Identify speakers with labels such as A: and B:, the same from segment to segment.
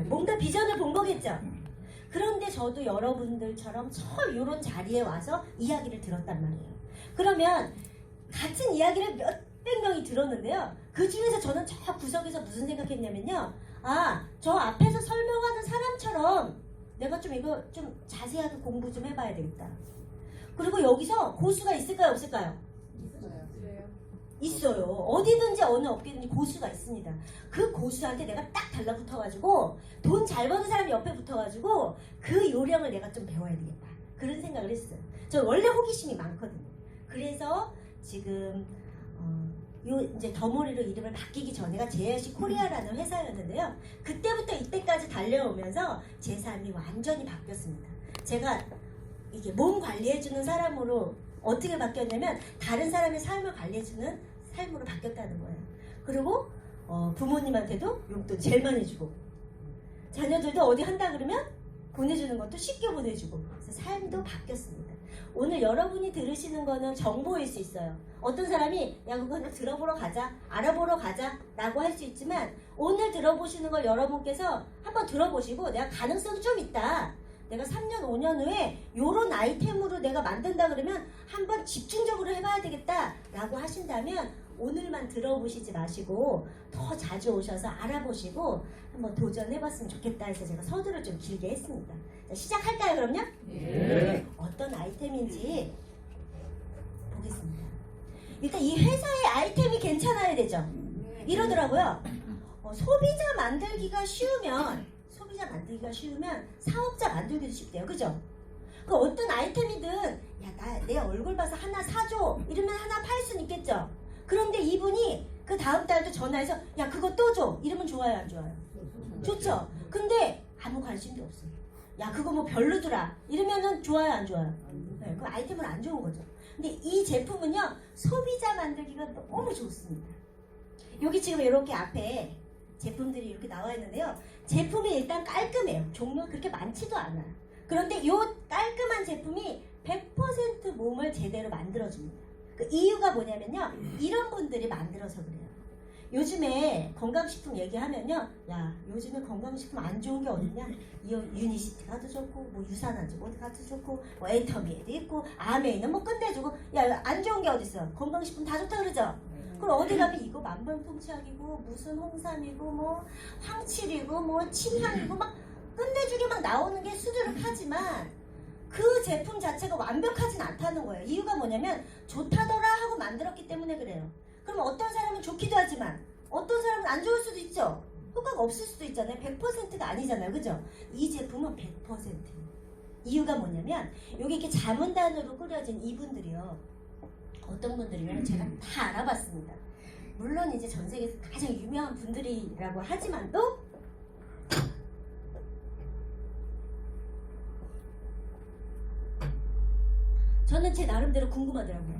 A: 뭔가 비전을 본 거겠죠. 그런데 저도 여러분들처럼 처음 이런 자리에 와서 이야기를 들었단 말이에요. 그러면 같은 이야기를 몇백 명이 들었는데요. 그 중에서 저는 저 구석에서 무슨 생각했냐면요. 아, 저 앞에서 설명하는 사람처럼 내가 좀 이거 좀 자세하게 공부 좀 해봐야 되겠다. 그리고 여기서 고수가 있을까요, 없을까요? 있어요. 어디든지 어느 업계든지 고수가 있습니다. 그 고수한테 내가 딱 달라붙어가지고 돈 잘 버는 사람 옆에 붙어가지고 그 요령을 내가 좀 배워야 되겠다. 그런 생각을 했어요. 저 원래 호기심이 많거든요. 그래서 지금 요 이제 더모리로 이름을 바뀌기 전에가 JRC 코리아라는 회사였는데요. 그때부터 이때까지 달려오면서 제 삶이 완전히 바뀌었습니다. 제가 이게 몸 관리해주는 사람으로 어떻게 바뀌었냐면 다른 사람의 삶을 관리해주는 삶으로 바뀌었다는 거예요. 그리고 부모님한테도 용돈 제일 많이 주고 자녀들도 어디 한다 그러면 보내주는 것도 쉽게 보내주고 그래서 삶도 바뀌었습니다. 오늘 여러분이 들으시는 거는 정보일 수 있어요. 어떤 사람이 야 그거 그냥 들어보러 가자 알아보러 가자 라고 할 수 있지만 오늘 들어보시는 걸 여러분께서 한번 들어보시고 내가 가능성이 좀 있다. 내가 3년, 5년 후에 요런 아이템으로 내가 만든다 그러면 한번 집중적으로 해봐야 되겠다 라고 하신다면 오늘만 들어보시지 마시고 더 자주 오셔서 알아보시고 한번 도전해봤으면 좋겠다 해서 제가 서두를 좀 길게 했습니다. 자, 시작할까요 그럼요?
B: 네.
A: 어떤 아이템인지 보겠습니다. 일단 이 회사의 아이템이 괜찮아야 되죠. 이러더라고요. 소비자 만들기가 쉬우면 사업자 만들기도 쉽대요. 그죠? 그 어떤 아이템이든 야, 내 얼굴 봐서 하나 사줘 이러면 하나 팔 수는 있겠죠. 그런데 이분이 그 다음 달도 전화해서 야 그거 또 줘 이러면 좋아요 안 좋아요? 좋죠. 근데 아무 관심도 없어요. 야 그거 뭐 별로더라 이러면은 좋아요 안 좋아요? 네, 그 아이템은 안 좋은 거죠. 근데 이 제품은요 소비자 만들기가 너무 좋습니다. 여기 지금 이렇게 앞에 제품들이 이렇게 나와 있는데요. 제품이 일단 깔끔해요. 종류가 그렇게 많지도 않아요. 그런데 이 깔끔한 제품이 100% 몸을 제대로 만들어줍니다. 그 이유가 뭐냐면요. 이런 분들이 만들어서 그래요. 요즘에 건강식품 얘기하면요. 야 요즘에 건강식품 안 좋은 게 어딨냐. 유니시티가 더 좋고 뭐 유산화제가 더 좋고 뭐 에터미에도 있고 아메이는 뭐 끝내주고 야 안 좋은 게 어딨어. 건강식품 다 좋다 그러죠. 그럼 어디 가면 이거 만병통치약이고 무슨 홍삼이고 뭐 황칠이고 뭐 침향이고 막 끝내주게 막 나오는 게 수두룩하지만 그 제품 자체가 완벽하진 않다는 거예요. 이유가 뭐냐면 좋다더라 하고 만들었기 때문에 그래요. 그럼 어떤 사람은 좋기도 하지만 어떤 사람은 안 좋을 수도 있죠. 효과가 없을 수도 있잖아요. 100%가 아니잖아요. 그죠? 이 제품은 100%. 이유가 뭐냐면 여기 이렇게 자문단으로 꾸려진 이분들이요. 어떤 분들이면 제가 다 알아봤습니다. 물론 이제 전 세계에서 가장 유명한 분들이라고 하지만도 저는 제 나름대로 궁금하더라고요.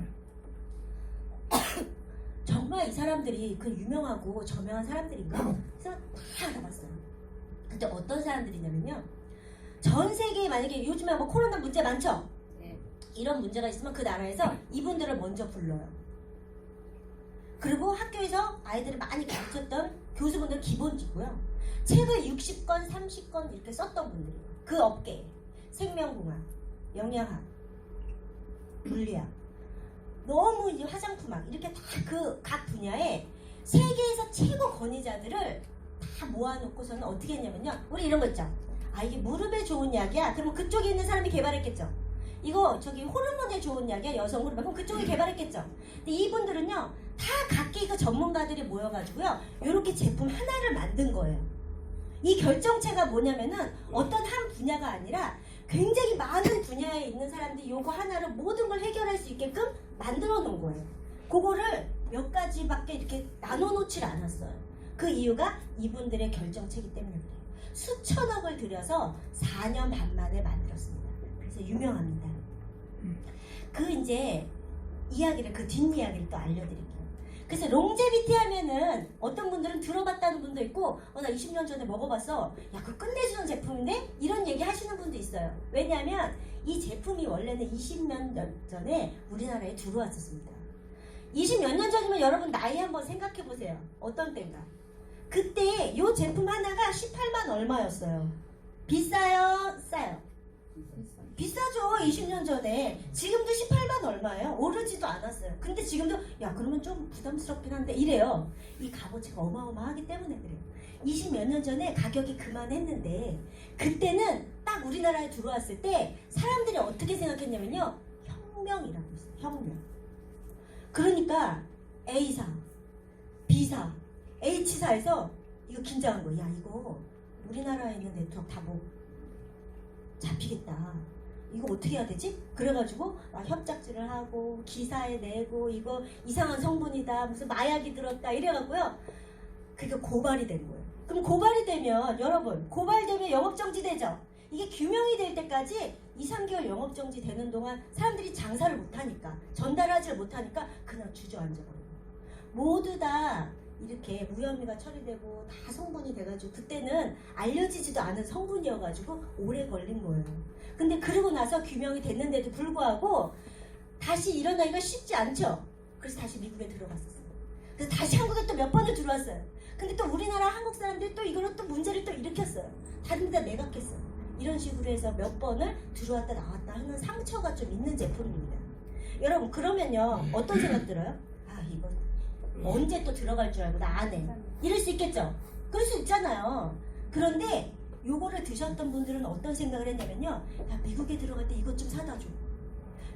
A: 정말 이 사람들이 그 유명하고 저명한 사람들인가? 그래서 다 알아봤어요. 근데 어떤 사람들이냐면요. 전 세계에 만약에 요즘에 뭐 코로나 문제 많죠? 이런 문제가 있으면 그 나라에서 이분들을 먼저 불러요. 그리고 학교에서 아이들을 많이 가르쳤던 교수분들 기본이고요. 책을 60권, 30권 이렇게 썼던 분들이에요. 그 업계에 생명공학, 영양학, 물리학, 너무 이제 화장품학 이렇게 다 그 각 분야에 세계에서 최고 권위자들을 다 모아놓고서는 어떻게 했냐면요. 우리 이런 거 있죠. 아 이게 무릎에 좋은 약이야. 그러면 그쪽에 있는 사람이 개발했겠죠. 이거 저기 호르몬에 좋은 약이야. 여성 호르몬. 그럼 그쪽이 개발했겠죠. 근데 이분들은요. 다 각기 그 전문가들이 모여가지고요. 이렇게 제품 하나를 만든 거예요. 이 결정체가 뭐냐면은 어떤 한 분야가 아니라 굉장히 많은 분야에 있는 사람들이 요거 하나로 모든 걸 해결할 수 있게끔 만들어 놓은 거예요. 그거를 몇 가지밖에 이렇게 나눠놓질 않았어요. 그 이유가 이분들의 결정체이기 때문에 그래요. 수천억을 들여서 4년 반 만에 만들었습니다. 그래서 유명합니다. 그 이제 이야기를 그 뒷이야기를 또 알려드릴게요. 그래서 롱제비티 하면은 어떤 분들은 들어봤다는 분도 있고 나 20년 전에 먹어봤어. 야 그거 끝내주는 제품인데? 이런 얘기 하시는 분도 있어요. 왜냐하면 이 제품이 원래는 20몇 년 전에 우리나라에 들어왔었습니다. 20몇 년 전이면 여러분 나이 한번 생각해 보세요. 어떤 때인가? 그때 요 제품 하나가 18만 얼마였어요. 비싸요? 싸요? 비싸죠. 20년 전에. 지금도 18만 얼마예요? 오르지도 않았어요. 근데 지금도 야 그러면 좀 부담스럽긴 한데 이래요. 이 값어치가 어마어마하기 때문에 그래요. 20몇 년 전에 가격이 그만했는데 그때는 딱 우리나라에 들어왔을 때 사람들이 어떻게 생각했냐면요. 혁명이라고 했어요. 혁명. 그러니까 A사, B사, H사에서 이거 긴장한 거야. 야 이거 우리나라에 있는 네트워크 다 뭐 잡히겠다. 이거 어떻게 해야 되지? 그래가지고 막 협작질을 하고 기사에 내고 이거 이상한 성분이다 무슨 마약이 들었다 이래갖고요. 그게 고발이 된 거예요. 그럼 고발이 되면 여러분 고발되면 영업정지 되죠. 이게 규명이 될 때까지 2, 3개월 영업정지 되는 동안 사람들이 장사를 못하니까 전달하지를 못하니까 그냥 주저앉아버려요. 모두 다 이렇게 무혐의가 처리되고 다 성분이 돼가지고 그때는 알려지지도 않은 성분이어가지고 오래 걸린 거예요. 근데 그러고 나서 규명이 됐는데도 불구하고 다시 일어나기가 쉽지 않죠. 그래서 다시 미국에 들어갔었어요. 그래서 다시 한국에 또 몇 번을 들어왔어요. 근데 또 우리나라 한국 사람들이 또 이걸로 또 문제를 또 일으켰어요. 다른 데다 매각했어요. 이런 식으로 해서 몇 번을 들어왔다 나왔다 하는 상처가 좀 있는 제품입니다. 여러분 그러면요 어떤 생각 들어요? 아 이거 언제 또 들어갈 줄 알고 나 안 해. 이럴 수 있겠죠? 그럴 수 있잖아요. 그런데 요거를 드셨던 분들은 어떤 생각을 했냐면요. 야 미국에 들어갈 때 이것 좀 사다 줘.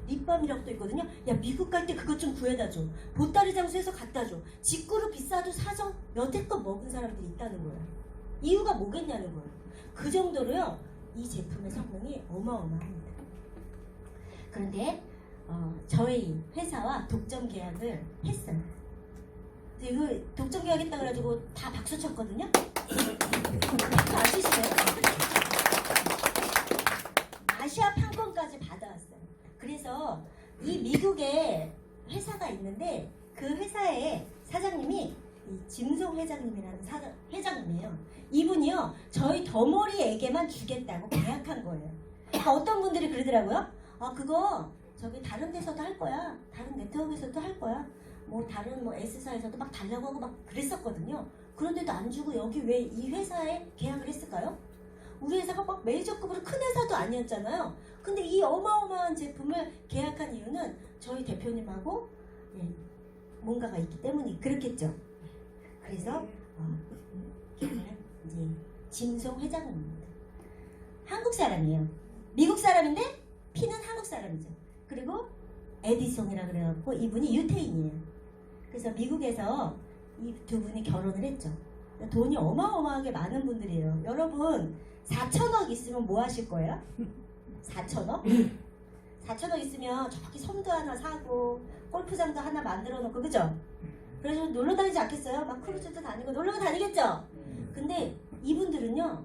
A: 립밤이라고 또 있거든요. 야 미국 갈 때 그것 좀 구해다 줘. 보따리 장수해서 갖다 줘. 직구로 비싸도 사줘. 여태껏 먹은 사람들이 있다는 거예요. 이유가 뭐겠냐는 거예요. 그 정도로요. 이 제품의 성능이 어마어마합니다. 그런데 저희 회사와 독점 계약을 했어요. 이거 독점 계약했다 그래가지고 다 박수 쳤거든요. 아시시나요? 아시아 판권까지 받아왔어요. 그래서 이 미국에 회사가 있는데 그 회사의 사장님이 이 짐송 회장님이라는 회장님이에요. 이분이요 저희 더머리에게만 주겠다고 계약한 거예요. 어떤 분들이 그러더라고요. 아 그거 저기 다른 데서도 할 거야. 다른 네트워크에서도 할 거야. 뭐 다른 뭐 S사에서도 막 달라고 하고 막 그랬었거든요. 그런데도 안 주고 여기 왜 이 회사에 계약을 했을까요? 우리 회사가 막 메이저급으로 큰 회사도 아니었잖아요. 근데 이 어마어마한 제품을 계약한 이유는 저희 대표님하고 뭔가가 있기 때문에 그렇겠죠. 그래서 걔는 이제 짐송 회장입니다. 한국 사람이에요. 미국 사람인데 피는 한국 사람이죠. 그리고 에디송이라 그래갖고 이분이 유태인이에요. 그래서 미국에서 이 두 분이 결혼을 했죠. 돈이 어마어마하게 많은 분들이에요. 여러분 4천억 있으면 뭐 하실 거예요? 4천억? 4천억 있으면 저기 섬도 하나 사고 골프장도 하나 만들어 놓고 그죠? 그래서 놀러 다니지 않겠어요? 막 크루즈도 다니고 놀러 다니겠죠? 근데 이분들은요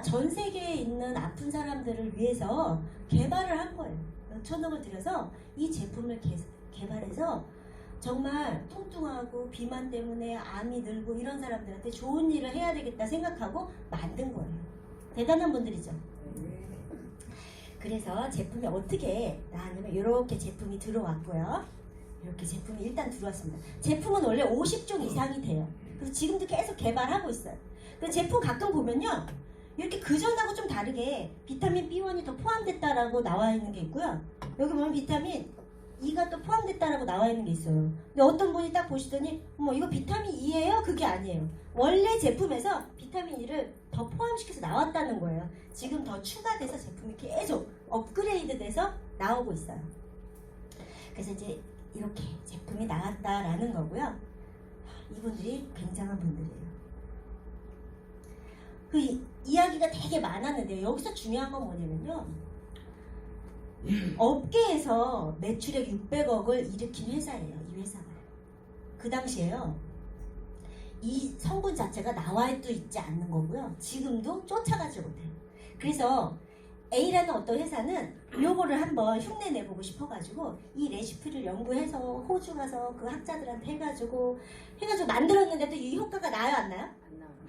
A: 전 세계에 있는 아픈 사람들을 위해서 개발을 한 거예요. 몇천억을 들여서 이 제품을 개발해서 정말 뚱뚱하고 비만 때문에 암이 늘고 이런 사람들한테 좋은 일을 해야 되겠다 생각하고 만든 거예요. 대단한 분들이죠. 그래서 제품이 어떻게 나왔냐면 이렇게 제품이 들어왔고요. 이렇게 제품이 일단 들어왔습니다. 제품은 원래 50종 이상이 돼요. 그래서 지금도 계속 개발하고 있어요. 그 제품 가끔 보면요. 이렇게 그전하고 좀 다르게 비타민 B1이 더 포함됐다라고 나와 있는 게 있고요. 여기 보면 비타민 E가 또 포함됐다라고 나와 있는 게 있어요. 근데 어떤 분이 딱 보시더니 이거 비타민 E예요? 그게 아니에요. 원래 제품에서 비타민 E를 더 포함시켜서 나왔다는 거예요. 지금 더 추가돼서 제품이 계속 업그레이드 돼서 나오고 있어요. 그래서 이제 이렇게 제품이 나왔다라는 거고요. 이분들이 굉장한 분들이에요. 그 이야기가 되게 많았는데 여기서 중요한 건 뭐냐면요. 업계에서 매출액 600억을 일으킨 회사예요. 이 회사가. 그 당시에요. 이 성분 자체가 나와도 있지 않는 거고요. 지금도 쫓아가지 못해요. 그래서 A라는 어떤 회사는 요거를 한번 흉내 내보고 싶어가지고 이 레시피를 연구해서 호주 가서 그 학자들한테 해가지고 만들었는데도 이 효과가 나요 안 나요?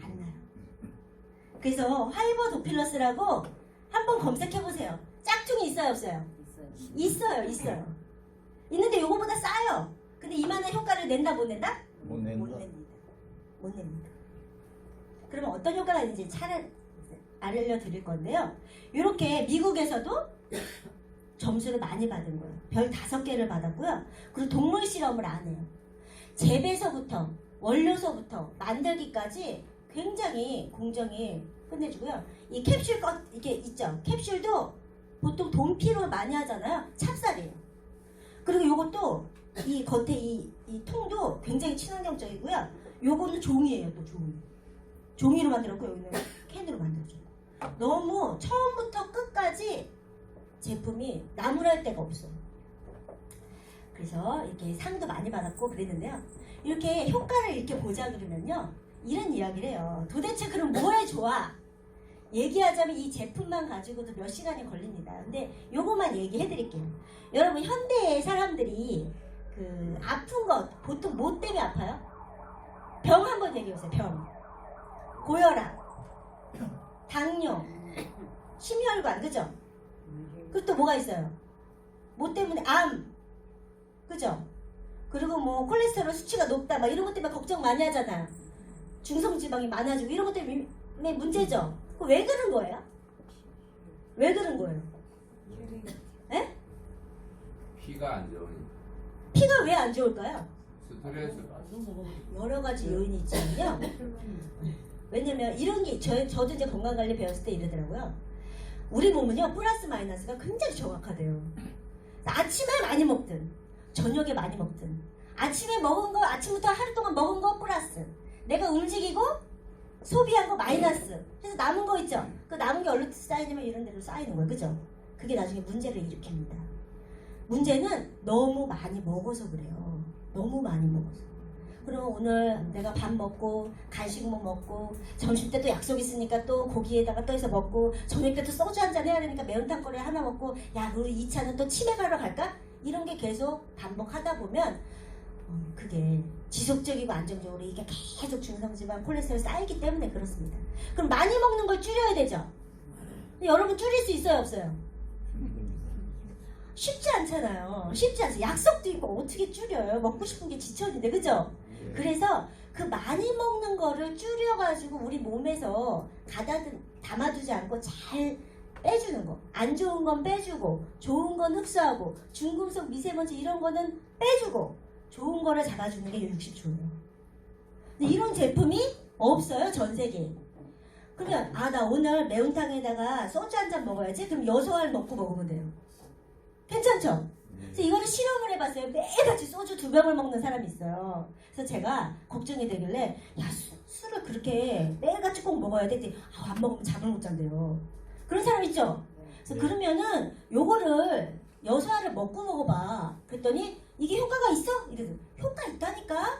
A: 안 나요. 그래서 화이버 도필러스라고 한번 검색해보세요. 짝퉁이 있어요 없어요? 있어요. 있는데 요거보다 싸요. 근데 이만한 효과를 낸다 못 낸다?
B: 못 낸다.
A: 못 냅니다. 그러면 어떤 효과가 있는지 알려드릴 건데요. 이렇게 미국에서도 점수를 많이 받은 거예요. 별 5개를 받았고요. 그리고 동물 실험을 안 해요. 재배서부터 원료서부터 만들기까지 굉장히 공정이 끝내주고요. 이 캡슐 이게 있죠. 캡슐도 보통 돈피로 많이 하잖아요. 찹쌀이에요. 그리고 요것도 이 겉에 이 통도 굉장히 친환경적이고요. 요거는 종이에요. 또 종이로 만들었고 여기는 캔으로 만들어줘요. 너무 처음부터 끝까지 제품이 나무랄 데가 없어요. 그래서 이렇게 상도 많이 받았고 그랬는데요. 이렇게 효과를 이렇게 보자 그러면요. 이런 이야기를 해요. 도대체 그럼 뭐에 좋아? 얘기하자면 이 제품만 가지고도 몇 시간이 걸립니다. 근데 요거만 얘기해 드릴게요. 여러분 현대의 사람들이 그 아픈 것 보통 뭐 때문에 아파요? 병 한번 얘기해 보세요. 병. 고혈압, 당뇨, 심혈관, 그죠? 그리고 또 뭐가 있어요? 뭐 때문에? 암, 그죠? 그리고 뭐 콜레스테롤 수치가 높다 막 이런 것 때문에 걱정 많이 하잖아요. 중성지방이 많아지고 이런 것 때문에 문제죠. 왜 그런 거예요? 왜 그런 거예요? 에?
B: 피가 안 좋으니까.
A: 피가 왜 안 좋을까요?
B: 스트레스.
A: 여러 가지 요인이 있잖아요. 왜냐면 이런 게 저도 이제 건강관리 배웠을 때 이러더라고요. 우리 몸은요 플러스 마이너스가 굉장히 정확하대요. 아침에 많이 먹든 저녁에 많이 먹든 아침에 먹은 거 아침부터 하루 동안 먹은 거 플러스 내가 움직이고 소비한 거 마이너스. 그래서 남은 거 있죠. 그 남은 게 어디로 쌓이냐면 이런 데로 쌓이는 거예요. 그죠? 그게 나중에 문제를 일으킵니다. 문제는 너무 많이 먹어서 그래요. 너무 많이 먹어서. 그럼 오늘 내가 밥 먹고 간식 뭐 먹고 점심 때 또 약속 있으니까 또 고기에다가 또 해서 먹고 저녁 때 또 소주 한잔 해야 되니까 매운탕거리 하나 먹고 야 우리 2차는 또 치맥 하러 갈까? 이런 게 계속 반복하다 보면 그게 지속적이고 안정적으로 이게 계속 중성지방 콜레스테롤 쌓이기 때문에 그렇습니다. 그럼 많이 먹는 걸 줄여야 되죠. 여러분 줄일 수 있어요 없어요? 쉽지 않잖아요. 쉽지 않아요. 약속도 있고 어떻게 줄여요? 먹고 싶은 게 지천인데 그죠? 그래서 그 많이 먹는 거를 줄여가지고 우리 몸에서 담아두지 않고 잘 빼주는 거. 안 좋은 건 빼주고 좋은 건 흡수하고 중금속 미세먼지 이런 거는 빼주고 좋은 거를 잡아주는 게 60초예요. 근데 이런 제품이 없어요 전 세계에. 그러면 나 오늘 매운탕에다가 소주 한 잔 먹어야지. 그럼 6알 먹으면 돼요. 괜찮죠? 그래서 이거를 실험을 해봤어요. 매일같이 소주 2병을 먹는 사람이 있어요. 그래서 제가 걱정이 되길래 야 술을 그렇게 매일같이 꼭 먹어야 돼? 안 먹으면 잠을 못 잔대요. 그런 사람 있죠? 그래서 그러면은 요거를 6알을 먹어봐. 그랬더니 이게 효과가 있어? 이래서 효과 있다니까?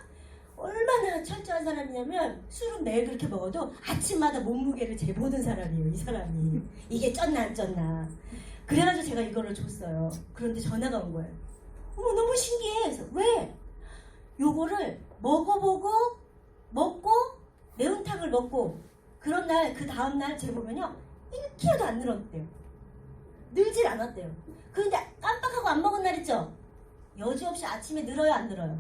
A: 얼마나 철저한 사람이냐면 술은 매일 그렇게 먹어도 아침마다 몸무게를 재보는 사람이에요. 이 사람이. 이게 쪘나 안 쪘나. 그래가지고 제가 이거를 줬어요. 그런데 전화가 온 거예요. 어머 너무 신기해. 그래서 왜? 요거를 먹고 매운탕을 먹고 그런 날 그 다음날 재보면요 1kg도 안 늘었대요. 늘질 않았대요. 그런데 깜빡하고 안 먹은 날 있죠? 여지없이 아침에 늘어요 안 늘어요?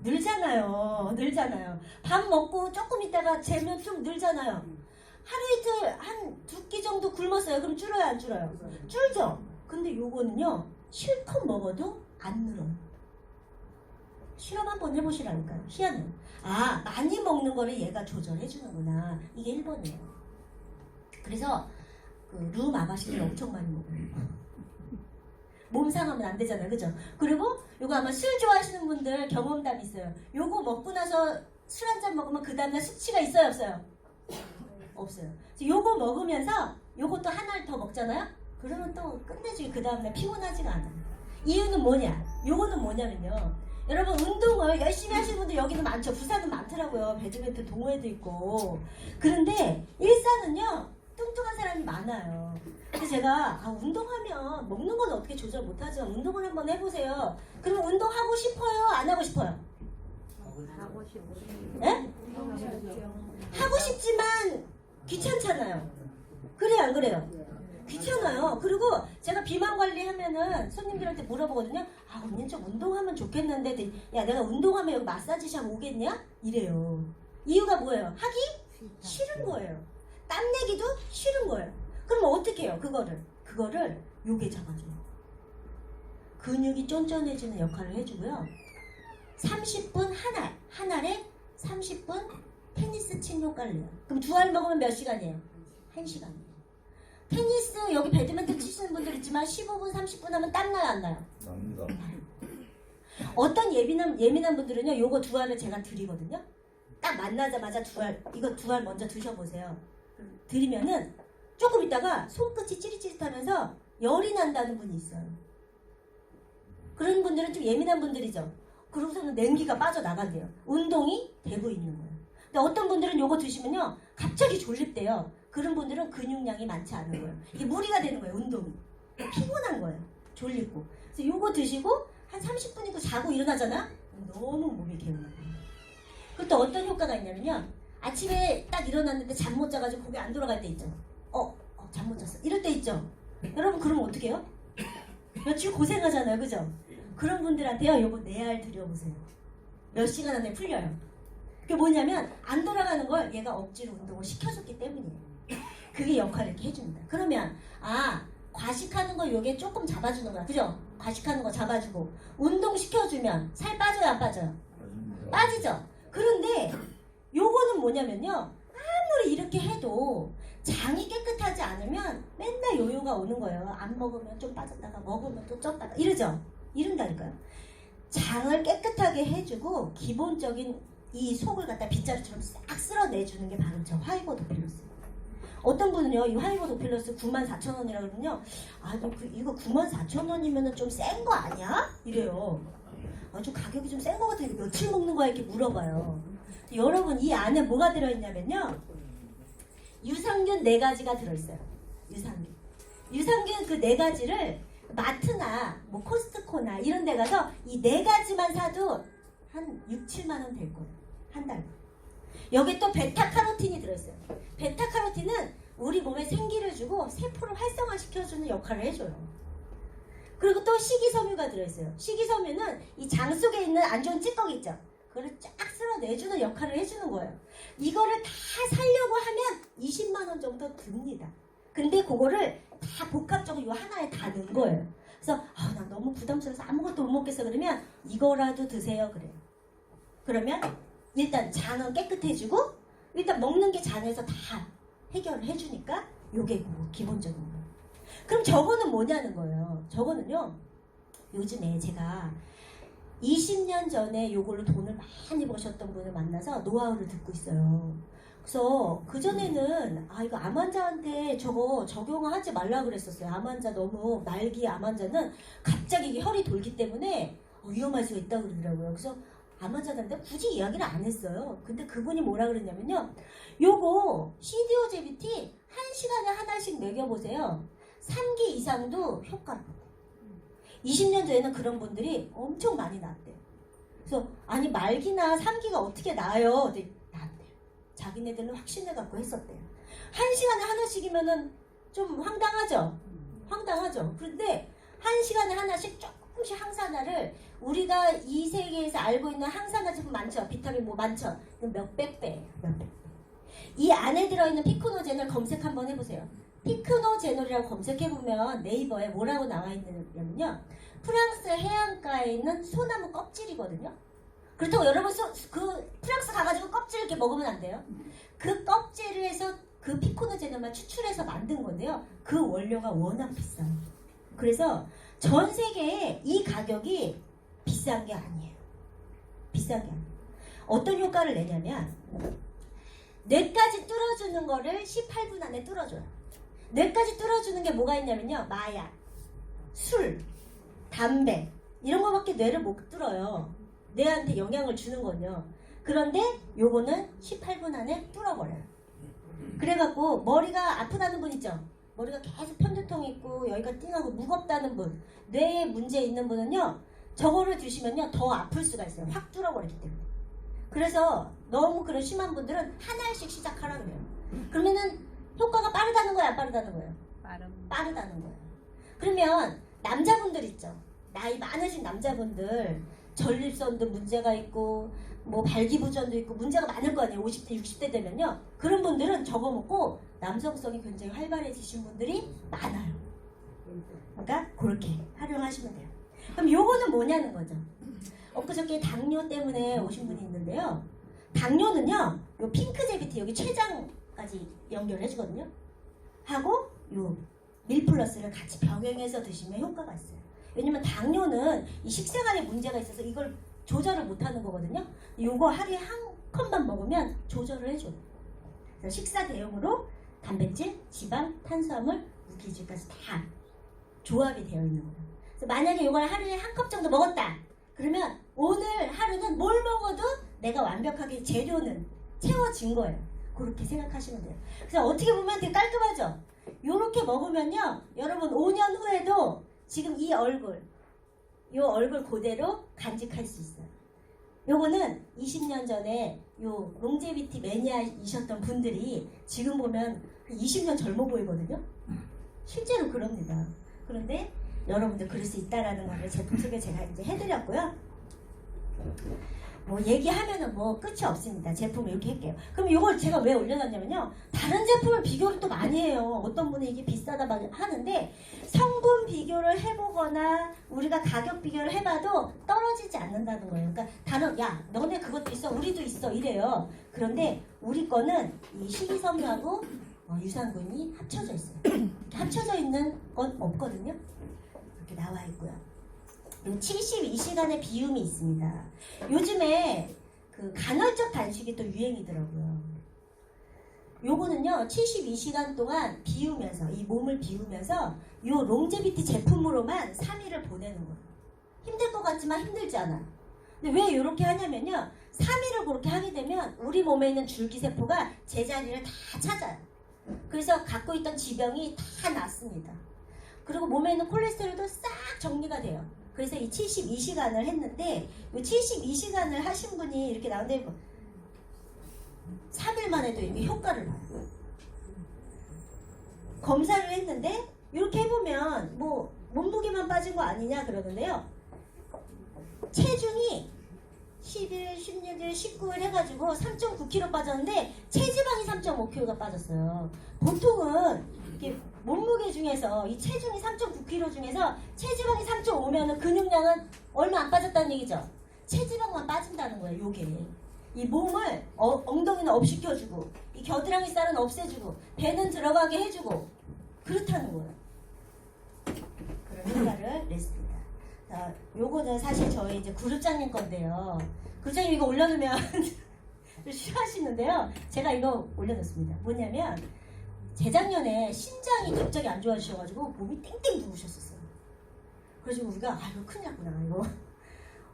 A: 늘잖아요. 밥 먹고 조금 있다가 재면 좀 늘잖아요. 하루 이틀 한 2끼 정도 굶었어요. 그럼 줄어요 안 줄어요? 줄죠. 근데 요거는요 실컷 먹어도 안 늘어요. 실험 한번 해보시라니까요. 희한해요. 많이 먹는 거를 얘가 조절해 주는구나. 이게 1번이에요. 그래서 그 루마바시를 엄청 많이 먹어요. 몸 상하면 안 되잖아요. 그죠? 그리고 요거 아마 술 좋아하시는 분들 경험담 있어요. 요거 먹고 나서 술 한 잔 먹으면 그 다음날 수치가 있어요 없어요? 없어요. 요거 먹으면서 요것도 하나를 더 먹잖아요? 그러면 또 끝내주기 그 다음날 피곤하지가 않아요. 이유는 뭐냐? 요거는 뭐냐면요. 여러분 운동을 열심히 하시는 분들 여기는 많죠. 부산은 많더라고요. 배드민턴 동호회도 있고. 그런데 일산은요. 뚱뚱한 사람이 많아요. 그래서 제가 운동하면 먹는 건 어떻게 조절 못하죠. 운동을 한번 해보세요. 그러면 운동하고 싶어요? 안 하고 싶어요?
C: 하고 싶어요.
A: 네? 하고 싶지만 귀찮잖아요. 그래요 안 그래요? 귀찮아요. 그리고 제가 비만 관리하면은 손님들한테 물어보거든요. 언니 좀 운동하면 좋겠는데 야 내가 운동하면 여기 마사지샵 오겠냐? 이래요. 이유가 뭐예요? 하기 싫은 거예요. 땀 내기도 싫은 거예요. 그럼 어떻게 해요? 그거를 요게 잡아줘요. 근육이 쫀쫀해지는 역할을 해주고요. 30분 한 알에 30분 테니스 친 효과를 내요. 그럼 2알 먹으면 몇 시간이에요? 1시간이에요. 테니스 여기 배드민턴 치시는 분들 있지만 15분 30분 하면 땀나요 안 나요?
D: 납니다.
A: 어떤 예민한 분들은요 요거 2알을 제가 드리거든요. 딱 만나자마자 2알 이거 2알 먼저 드셔보세요. 드리면은 조금 있다가 손끝이 찌릿찌릿하면서 열이 난다는 분이 있어요. 그런 분들은 좀 예민한 분들이죠. 그러고서는 냉기가 빠져나간대요. 운동이 되고 있는 거예요. 근데 어떤 분들은 요거 드시면요 갑자기 졸립대요. 그런 분들은 근육량이 많지 않은 거예요. 이게 무리가 되는 거예요. 운동이 피곤한 거예요. 졸리고. 그래서 요거 드시고 한 30분 있고 자고 일어나잖아. 너무 몸이 개운한 거예요. 그것도 어떤 효과가 있냐면요. 아침에 딱 일어났는데 잠 못 자가지고 거기 안 돌아갈 때 있죠. 잠 못 잤어. 이럴 때 있죠. 여러분 그러면 어떻게 해요? 며칠 고생하잖아요. 그죠? 그런 분들한테요. 요거 4알 드려보세요. 몇 시간 안에 풀려요. 그게 뭐냐면 안 돌아가는 걸 얘가 억지로 운동을 시켜줬기 때문이에요. 그게 역할을 이렇게 해줍니다. 그러면 과식하는 거 요게 조금 잡아주는 거야. 그죠? 과식하는 거 잡아주고 운동 시켜주면 살 빠져요 안 빠져요? 빠지죠? 그런데 요거는 뭐냐면요. 아무리 이렇게 해도 장이 깨끗하지 않으면 맨날 요요가 오는 거예요. 안 먹으면 좀 빠졌다가 먹으면 또 쪘다가 이러죠? 이런다니까요. 장을 깨끗하게 해주고 기본적인 이 속을 갖다 빗자루처럼 싹 쓸어내주는 게 바로 저 화이버 도필러스예요. 어떤 분은요 이 화이버 도필러스 94,000원이라 그러면요 이거 94,000원이면 좀 센 거 아니야? 이래요. 좀 가격이 좀 센 거 같은데 며칠 먹는 거야? 이렇게 물어봐요. 여러분 이 안에 뭐가 들어있냐면요 유산균 4가지가 들어있어요. 유산균 그 4가지를 마트나 뭐 코스트코나 이런 데 가서 이 4가지만 사도 한 6, 7만 원 될 거예요. 한 달. 여기 또 베타카로틴이 들어있어요. 베타카로틴은 우리 몸에 생기를 주고 세포를 활성화시켜주는 역할을 해줘요. 그리고 또 식이섬유가 들어있어요. 식이섬유는 이 장 속에 있는 안 좋은 찌꺼기 있죠. 그거를 쫙 쓸어내주는 역할을 해주는 거예요. 이거를 다 사려고 하면 20만 원 정도 듭니다. 근데 그거를 다 복합적으로 이 하나에 다 넣은 거예요. 그래서 나 너무 부담스러워서 아무것도 못 먹겠어 그러면 이거라도 드세요 그래요. 그러면 일단 장은 깨끗해지고 일단 먹는 게 장에서 다 해결을 해주니까 요게 기본적인 거예요. 그럼 저거는 뭐냐는 거예요. 저거는요 요즘에 제가 20년 전에 요걸로 돈을 많이 버셨던 분을 만나서 노하우를 듣고 있어요. 그래서 그전에는 이거 암 환자한테 저거 적용하지 말라 그랬었어요. 암 환자 너무 말기 암 환자는 갑자기 이게 혈이 돌기 때문에 위험할 수가 있다고 그러더라고요. 그래서 암 환자들한테 굳이 이야기를 안 했어요. 근데 그분이 뭐라 그랬냐면요. 요거 CDO-GBT 1시간에 하나씩 먹여보세요. 3기 이상도 효과를 받아요. 20년 전에는 그런 분들이 엄청 많이 나왔대요. 그래서 말기나 3기가 어떻게 나아요? 나왔대요. 자기네들은 확신해갖고 했었대요. 1시간에 하나씩이면은 좀 황당하죠? 황당하죠? 그런데 1시간에 하나씩 조금씩 항산화를 우리가 이 세계에서 알고 있는 항산화 제품 많죠? 비타민 뭐 많죠? 몇백 배예요. 몇백 배. 이 안에 들어있는 피크노제놀 검색 한번 해보세요. 피크노제놀이라고 검색해보면 네이버에 뭐라고 나와 있냐면요. 프랑스 해안가에 있는 소나무 껍질이거든요. 그렇다고 여러분 그 프랑스 가가지고 껍질 이렇게 먹으면 안 돼요. 그 껍질을 해서 그 피크노제놀만 추출해서 만든 건데요. 그 원료가 워낙 비싸요. 그래서 전 세계에 이 가격이 비싼 게 아니에요. 비싼 게 아니에요. 어떤 효과를 내냐면 뇌까지 뚫어주는 거를 18분 안에 뚫어줘요. 뇌까지 뚫어주는 게 뭐가 있냐면요. 마약, 술, 담배 이런 거밖에 뇌를 못 뚫어요. 뇌한테 영향을 주는 건요. 그런데 요거는 18분 안에 뚫어버려요. 그래갖고 머리가 아프다는 분 있죠. 머리가 계속 편두통 있고 여기가 띵하고 무겁다는 분, 뇌에 문제 있는 분은요. 저거를 드시면요. 더 아플 수가 있어요. 확 뚫어버리기 때문에. 그래서 너무 그런 심한 분들은 한 알씩 시작하라 그래요. 그러면은 효과가 빠르다는 거예요? 안 빠르다는 거예요? 빠르다는 거예요. 그러면 남자분들 있죠. 나이 많으신 남자분들 전립선도 문제가 있고 뭐 발기부전도 있고 문제가 많을 거 아니에요. 50대 60대 되면요. 그런 분들은 저거 먹고 남성성이 굉장히 활발해지신 분들이 많아요. 그러니까 그렇게 활용하시면 돼요. 그럼 요거는 뭐냐는 거죠. 엊그저께 당뇨 때문에 오신 분이 있는데요. 당뇨는요. 요 핑크제비티 여기 췌장까지 연결해 주거든요. 하고 요 밀플러스를 같이 병행해서 드시면 효과가 있어요. 왜냐면 당뇨는 이 식생활에 문제가 있어서 이걸 조절을 못하는 거거든요. 요거 하루에 한 컵만 먹으면 조절을 해줘요. 그래서 식사 대용으로 단백질, 지방, 탄수화물, 무기질까지 다 조합이 되어 있는 거예요. 그래서 만약에 이걸 하루에 한 컵 정도 먹었다. 그러면 오늘 하루는 뭘 먹어도 내가 완벽하게 재료는 채워진 거예요. 그렇게 생각하시면 돼요. 그래서 어떻게 보면 되게 깔끔하죠? 요렇게 먹으면요. 여러분 5년 후에도 지금 이 얼굴, 요 얼굴 그대로 간직할 수 있어요. 요거는 20년 전에 요 롱제비티 매니아이셨던 분들이 지금 보면 20년 젊어 보이거든요. 실제로 그럽니다. 그런데 여러분들 그럴 수 있다라는 거를 제품 소개 제가 이제 해드렸고요. 뭐 얘기하면은 뭐 끝이 없습니다. 제품을 이렇게 할게요. 그럼 이걸 제가 왜 올려놨냐면요. 다른 제품을 비교를 또 많이 해요. 어떤 분은 이게 비싸다 막 하는데 성분 비교를 해보거나 우리가 가격 비교를 해봐도 떨어지지 않는다는 거예요. 그러니까 다른 야 너네 그것도 있어 우리도 있어 이래요. 그런데 우리 거는 이 식이섬유하고 유산균이 합쳐져 있어요. 이렇게 합쳐져 있는 건 없거든요. 이렇게 나와 있고요. 72시간의 비움이 있습니다. 요즘에 그 간헐적 단식이 또 유행이더라고요. 요거는요 72시간 동안 비우면서 이 몸을 비우면서 요 롱제비티 제품으로만 3일을 보내는 거예요. 힘들 것 같지만 힘들지 않아요. 근데 왜 이렇게 하냐면요 3일을 그렇게 하게 되면 우리 몸에 있는 줄기세포가 제자리를 다 찾아요. 그래서 갖고 있던 지병이 다 낫습니다. 그리고 몸에 있는 콜레스테롤도 싹 정리가 돼요. 그래서 이 72시간을 했는데 이 72시간을 하신 분이 이렇게 나오는데 3일 만에도 이렇게 효과를 봐요. 검사를 했는데 이렇게 해보면 뭐 몸무게만 빠진 거 아니냐 그러는데요. 체중이 10일, 16일, 19일 해가지고 3.9kg 빠졌는데 체지방이 3.5kg가 빠졌어요. 보통은 이렇게 몸무게 중에서 이 체중이 3.9kg 중에서 체지방이 3.5면은 근육량은 얼마 안 빠졌다는 얘기죠. 체지방만 빠진다는 거예요. 요게 이 몸을 엉덩이는 업시켜주고 이 겨드랑이 살은 없애주고 배는 들어가게 해주고 그렇다는 거예요. 그런 효과를 냈습니다. 자, 요거는 사실 저희 이제 그룹장님 건데요. 그룹장님 이거 올려놓으면 싫어하시는데요. 제가 이거 올려놓습니다. 뭐냐면 재작년에 신장이 갑자기 안 좋아지셔가지고 몸이 땡땡 부으셨었어요. 그래서 우리가 이거 큰일 났구나 이거.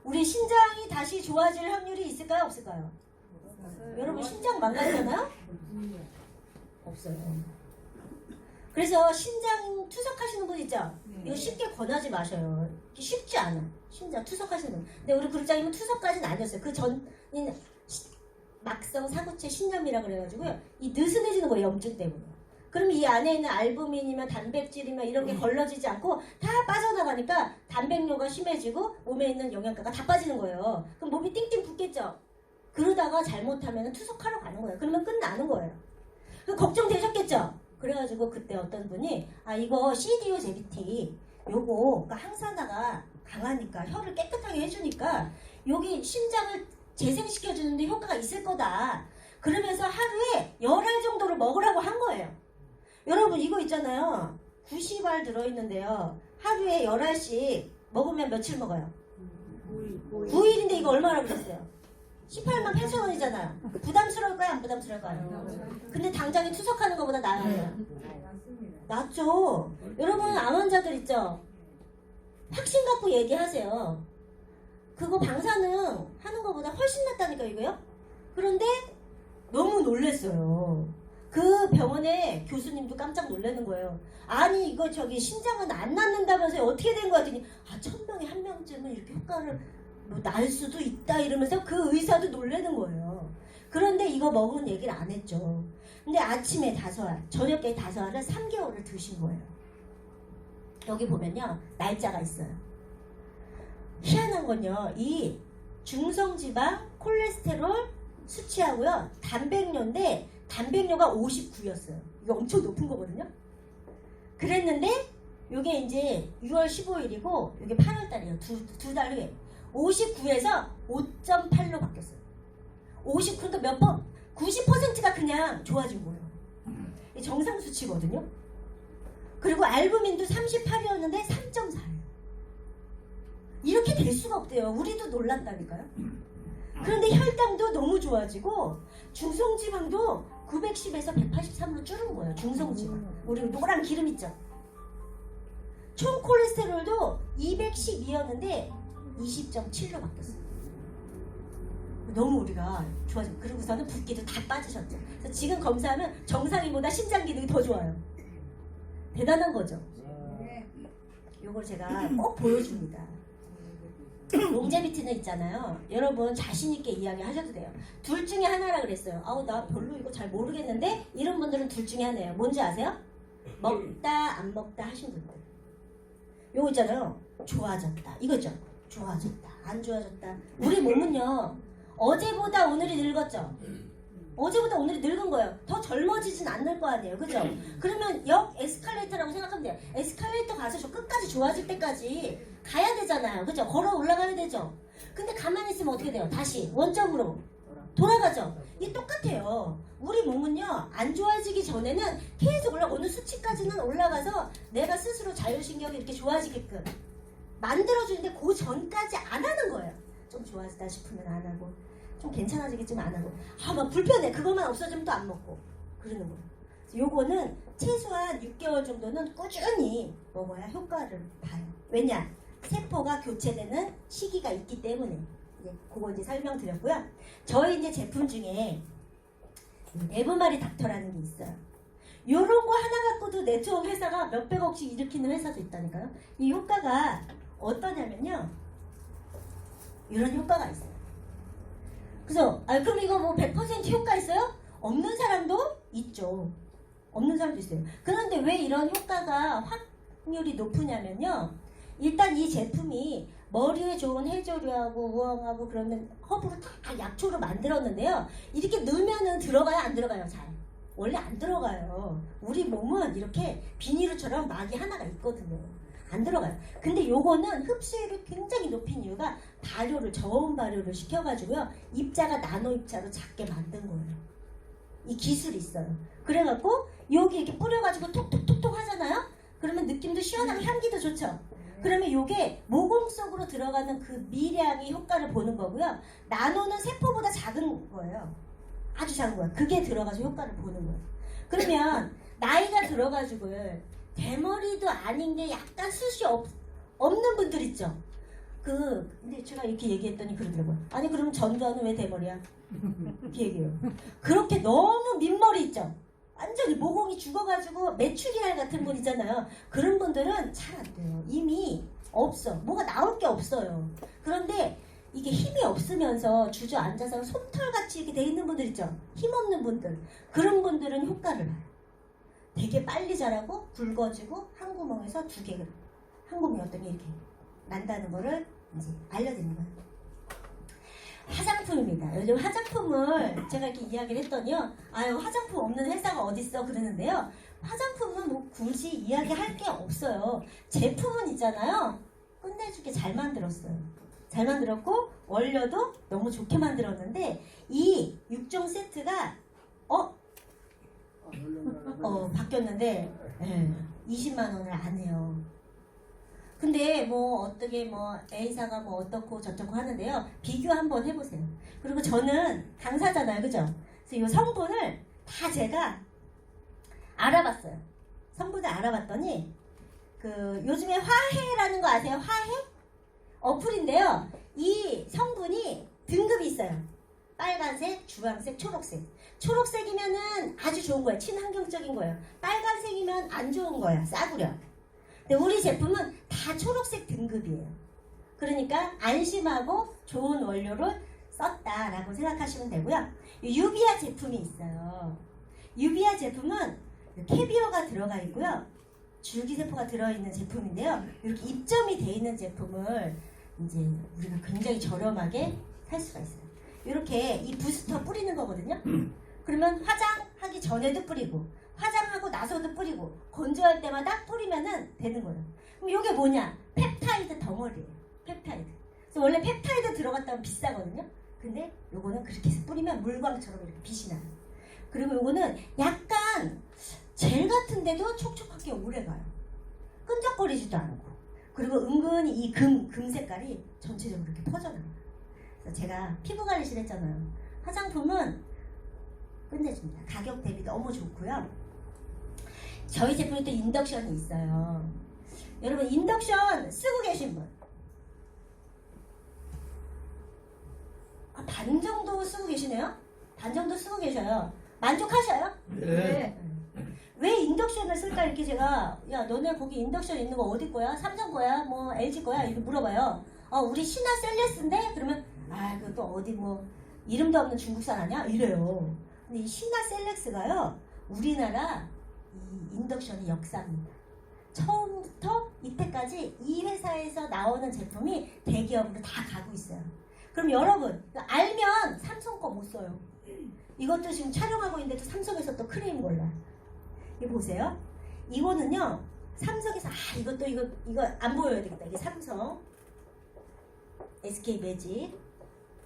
A: 우리 신장이 다시 좋아질 확률이 있을까요 없을까요? 여러분 신장 망가지잖아요? 없어요. 그래서 신장 투석하시는 분 있죠? 이거 쉽게 권하지 마셔요. 쉽지 않아. 신장 투석하시는 분. 근데 우리 그룹장님은 투석까지는 아니었어요. 그 전인 막성 사구체 신염이라 그래가지고요. 이 느슨해지는 거예요. 염증 때문에. 그럼 이 안에 있는 알부민이나 단백질이나 이런 게 걸러지지 않고 다 빠져나가니까 단백뇨가 심해지고 몸에 있는 영양가가 다 빠지는 거예요. 그럼 몸이 띵띵 붓겠죠? 그러다가 잘못하면 투석하러 가는 거예요. 그러면 끝나는 거예요. 걱정되셨겠죠? 그래가지고 그때 어떤 분이 이거 CDO 제비티 요거 항산화가 강하니까 혀를 깨끗하게 해주니까 여기 신장을 재생시켜주는데 효과가 있을 거다. 그러면서 하루에 10알 정도를 먹으라고 한 거예요. 여러분 이거 있잖아요. 90알 들어있는데요. 하루에 10알씩 먹으면 며칠 먹어요? 9일인데 이거 얼마나 그랬어요? 18만 8천 원이잖아요. 부담스러울까요? 안 부담스러울까요? 근데 당장에 투석하는 것보다 나아요. 낫죠. 여러분 암 환자들 있죠? 확신 갖고 얘기하세요. 그거 방사능 하는 것보다 훨씬 낫다니까 이거요? 그런데 너무 놀랬어요. 그 병원의 교수님도 깜짝 놀라는 거예요. 아니 이거 저기 신장은 안 낫는다면서요. 어떻게 된 거야? 했더니 1000명에 1명쯤은 이렇게 효과를 날 수도 있다 이러면서 그 의사도 놀라는 거예요. 그런데 이거 먹은 얘기를 안 했죠. 근데 아침에 5알, 저녁에 5알을 3개월을 드신 거예요. 여기 보면요. 날짜가 있어요. 희한한 건요. 이 중성지방, 콜레스테롤 수치하고요. 단백뇨인데 단백뇨가 59였어요. 이거 엄청 높은 거거든요. 그랬는데 이게 이제 6월 15일이고 이게 8월 달이에요. 두 달 후에 59에서 5.8로 바뀌었어요. 50 그러니까 몇 번? 90%가 그냥 좋아진 거예요. 이게 정상 수치거든요. 그리고 알부민도 38이었는데 3.4예요. 이렇게 될 수가 없대요. 우리도 놀랐다니까요. 그런데 혈당도 너무 좋아지고 중성지방도 910에서 183으로 줄은 거예요. 중성지방. 우리 노란 기름 있죠. 총 콜레스테롤도 212였는데 20.7로 바뀌었어요. 너무 우리가 좋아지고 그러고서는 붓기도 다 빠지셨죠. 그래서 지금 검사하면 정상인보다 심장 기능이 더 좋아요. 대단한 거죠. 요걸 제가 꼭 보여줍니다. 롱제비티는 있잖아요. 여러분 자신 있게 이야기 하셔도 돼요. 둘 중에 하나라 그랬어요. 아우 나 별로 이거 잘 모르겠는데 이런 분들은 둘 중에 하나예요. 뭔지 아세요? 먹다 안 먹다 하신 분들. 요거 있잖아요. 좋아졌다. 이거죠. 좋아졌다. 안 좋아졌다. 우리 몸은요. 어제보다 오늘이 늙었죠. 어제보다 오늘이 늙은 거예요. 더 젊어지진 않을 거 아니에요. 그죠? 그러면 역 에스컬레이터라고 생각하면 돼요. 에스컬레이터 가서 저 끝까지 좋아질 때까지 가야 되잖아요. 그죠? 걸어 올라가야 되죠. 근데 가만히 있으면 어떻게 돼요? 다시 원점으로 돌아가죠. 이게 똑같아요. 우리 몸은요. 안 좋아지기 전에는 계속 어느 수치까지는 올라가서 내가 스스로 자율신경이 이렇게 좋아지게끔 만들어주는데 그 전까지 안 하는 거예요. 좀 좋아지다 싶으면 안 하고 좀 괜찮아지겠지만 안 하고 막 불편해. 그것만 없어지면 또 안 먹고 그러는 거예요. 요거는 최소한 6개월 정도는 꾸준히 먹어야 효과를 봐요. 왜냐? 세포가 교체되는 시기가 있기 때문에. 이제 그거 이제 설명드렸고요. 저희 이제 제품 중에 에브마리 닥터라는 게 있어요. 요런 거 하나 갖고도 네트워크 회사가 몇백억씩 일으키는 회사도 있다니까요. 이 효과가 어떠냐면요. 이런 효과가 있어요. 그래서 그럼 이거 뭐 100% 효과 있어요? 없는 사람도 있죠. 없는 사람도 있어요. 그런데 왜 이런 효과가 확률이 높으냐면요. 일단 이 제품이 머리에 좋은 해조류하고 우엉하고 그러면 허브로 다 약초로 만들었는데요. 이렇게 넣으면은 들어가요? 안 들어가요? 잘. 원래 안 들어가요. 우리 몸은 이렇게 비닐처럼 막이 하나가 있거든요. 안 들어가요. 근데 요거는 흡수율이 굉장히 높인 이유가 발효를 저온 발효를 시켜가지고요. 입자가 나노 입자로 작게 만든 거예요. 이 기술이 있어요. 그래갖고 여기 이렇게 뿌려가지고 톡톡톡톡 하잖아요. 그러면 느낌도 시원하고 향기도 좋죠. 그러면 요게 모공 속으로 들어가는 그 미량의 효과를 보는 거고요. 나노는 세포보다 작은 거예요. 아주 작은 거예요. 그게 들어가서 효과를 보는 거예요. 그러면 나이가 들어가지고 대머리도 아닌 게 약간 숱이 없는 분들 있죠. 근데 제가 이렇게 얘기했더니 그러더라고요. 아니 그러면 전두환은 왜 대머리야? 이렇게 얘기해요. 그렇게 너무 민머리 있죠. 완전히 모공이 죽어가지고 메추리알 같은 분 있잖아요. 그런 분들은 잘 안 돼요. 이미 없어. 뭐가 나올 게 없어요. 그런데 이게 힘이 없으면서 주저앉아서 솜털같이 이렇게 돼 있는 분들 있죠. 힘없는 분들. 그런 분들은 효과를 봐요. 되게 빨리 자라고 굵어지고 한 구멍에서 두 개가 한 구멍이었더니 이렇게 난다는 거를 이제 알려드리는 거예요. 화장품입니다. 요즘 화장품을 제가 이렇게 이야기를 했더니요. 아유 화장품 없는 회사가 어딨어 그러는데요. 화장품은 뭐 굳이 이야기할 게 없어요. 제품은 있잖아요. 끝내주게 잘 만들었어요. 잘 만들었고 원료도 너무 좋게 만들었는데 이 6종 세트가 바뀌었는데 20만 원을 안 해요. 근데 뭐 어떻게 뭐 A사가 뭐 어떻고 저쩌고 하는데요. 비교 한번 해보세요. 그리고 저는 강사잖아요. 그죠? 그래서 이 성분을 다 제가 알아봤어요. 성분을 알아봤더니 요즘에 화해라는 거 아세요? 화해? 어플인데요. 이 성분이 등급이 있어요. 빨간색, 주황색, 초록색. 초록색이면은 아주 좋은 거예요. 친환경적인 거예요. 빨간색이면 안 좋은 거예요. 싸구려. 근데 우리 제품은 다 초록색 등급이에요. 그러니까 안심하고 좋은 원료를 썼다라고 생각하시면 되고요. 유비아 제품이 있어요. 유비아 제품은 캐비어가 들어가 있고요. 줄기세포가 들어있는 제품인데요. 이렇게 입점이 돼 있는 제품을 이제 우리가 굉장히 저렴하게 살 수가 있어요. 이렇게 이 부스터 뿌리는 거거든요. 그러면 화장하기 전에도 뿌리고 화장하고 나서도 뿌리고 건조할 때마다 뿌리면은 되는 거예요. 그럼 이게 뭐냐? 펩타이드 덩어리예요. 펩타이드. 그래서 원래 펩타이드 들어갔다면 비싸거든요. 근데 요거는 그렇게 해서 뿌리면 물광처럼 이렇게 빛이 나요. 그리고 요거는 약간 젤 같은데도 촉촉하게 오래 가요. 끈적거리지도 않고. 그리고 은근히 이 금 색깔이 전체적으로 이렇게 퍼져나가요. 그래서 제가 피부 관리실 했잖아요. 화장품은 끝내줍니다. 가격 대비 너무 좋고요. 저희 제품에 또 인덕션이 있어요. 여러분 인덕션 쓰고 계신 분? 반 정도 쓰고 계시네요? 반 정도 쓰고 계셔요. 만족하셔요?
C: 네.
A: 왜 인덕션을 쓸까 이렇게 제가 야 너네 거기 인덕션 있는 거 어디 거야? 삼성 거야? 뭐 LG 거야? 이렇게 물어봐요. 우리 신화 셀레스인데? 그러면 그것도 어디 뭐 이름도 없는 중국산 아니야? 이래요. 근데 이 신화 셀렉스가요 우리나라 이 인덕션의 역사입니다. 처음부터 이때까지 이 회사에서 나오는 제품이 대기업으로 다 가고 있어요. 그럼 여러분 알면 삼성 거 못 써요. 이것도 지금 촬영하고 있는데도 삼성에서 또 크레임 걸려요. 이거 보세요. 이거는요 삼성에서 이것도 이거 안 보여야 되겠다. 이게 삼성 SK 매직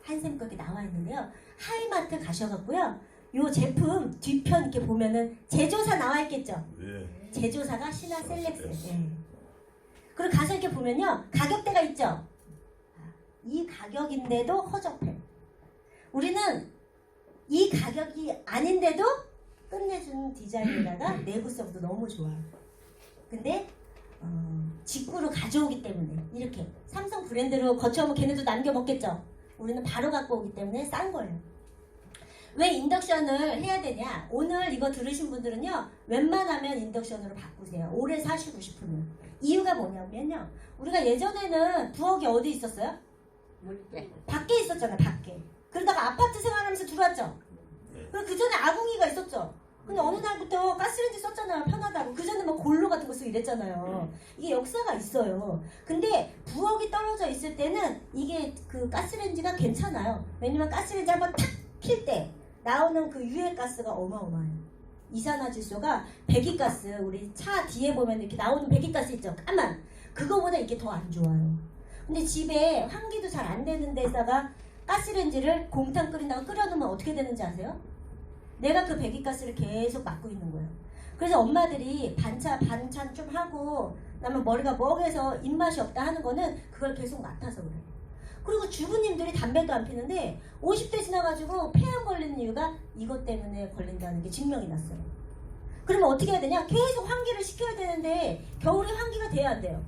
A: 한샘 거기 나와 있는데요. 하이마트 가셔갖고요. 요 제품 뒤편 이렇게 보면은 제조사 나와 있겠죠.
D: 네.
A: 제조사가 신화 셀렉스. 예. 그리고 가서 이렇게 보면요 가격대가 있죠. 이 가격인데도 허접해. 우리는 이 가격이 아닌데도 끝내주는 디자인에다가 내구성도 너무 좋아요. 근데 직구로 가져오기 때문에 이렇게 삼성 브랜드로 거쳐오면 걔네도 남겨 먹겠죠. 우리는 바로 갖고 오기 때문에 싼 거예요. 왜 인덕션을 해야 되냐? 오늘 이거 들으신 분들은요 웬만하면 인덕션으로 바꾸세요. 오래 사시고 싶으면. 이유가 뭐냐면요 우리가 예전에는 부엌이 어디 있었어요?
C: 물개.
A: 밖에 있었잖아요. 밖에. 그러다가 아파트 생활하면서 들어왔죠. 그리고 그 전에 아궁이가 있었죠. 근데 어느 날부터 가스레인지 썼잖아요. 편하다고. 그 전에 막 골로 같은 거 쓰고 이랬잖아요. 이게 역사가 있어요. 근데 부엌이 떨어져 있을 때는 이게 그 가스레인지가 괜찮아요. 왜냐면 가스레인지 한번 탁 킬 때 나오는 그 유해가스가 어마어마해요. 이산화질소가 배기가스, 우리 차 뒤에 보면 이렇게 나오는 배기가스 있죠. 까만. 그거보다 이게 더 안 좋아요. 근데 집에 환기도 잘 안 되는 데다가 가스레인지를 곰탕 끓인다고 끓여놓으면 어떻게 되는지 아세요? 내가 그 배기가스를 계속 맡고 있는 거예요. 그래서 엄마들이 반찬 좀 하고 그다음에 머리가 멍해서 입맛이 없다 하는 거는 그걸 계속 맡아서 그래요. 그리고 주부님들이 담배도 안 피는데 50대 지나가지고 폐암 걸리는 이유가 이것 때문에 걸린다는 게 증명이 났어요. 그러면 어떻게 해야 되냐? 계속 환기를 시켜야 되는데 겨울에 환기가 돼야 안 돼요?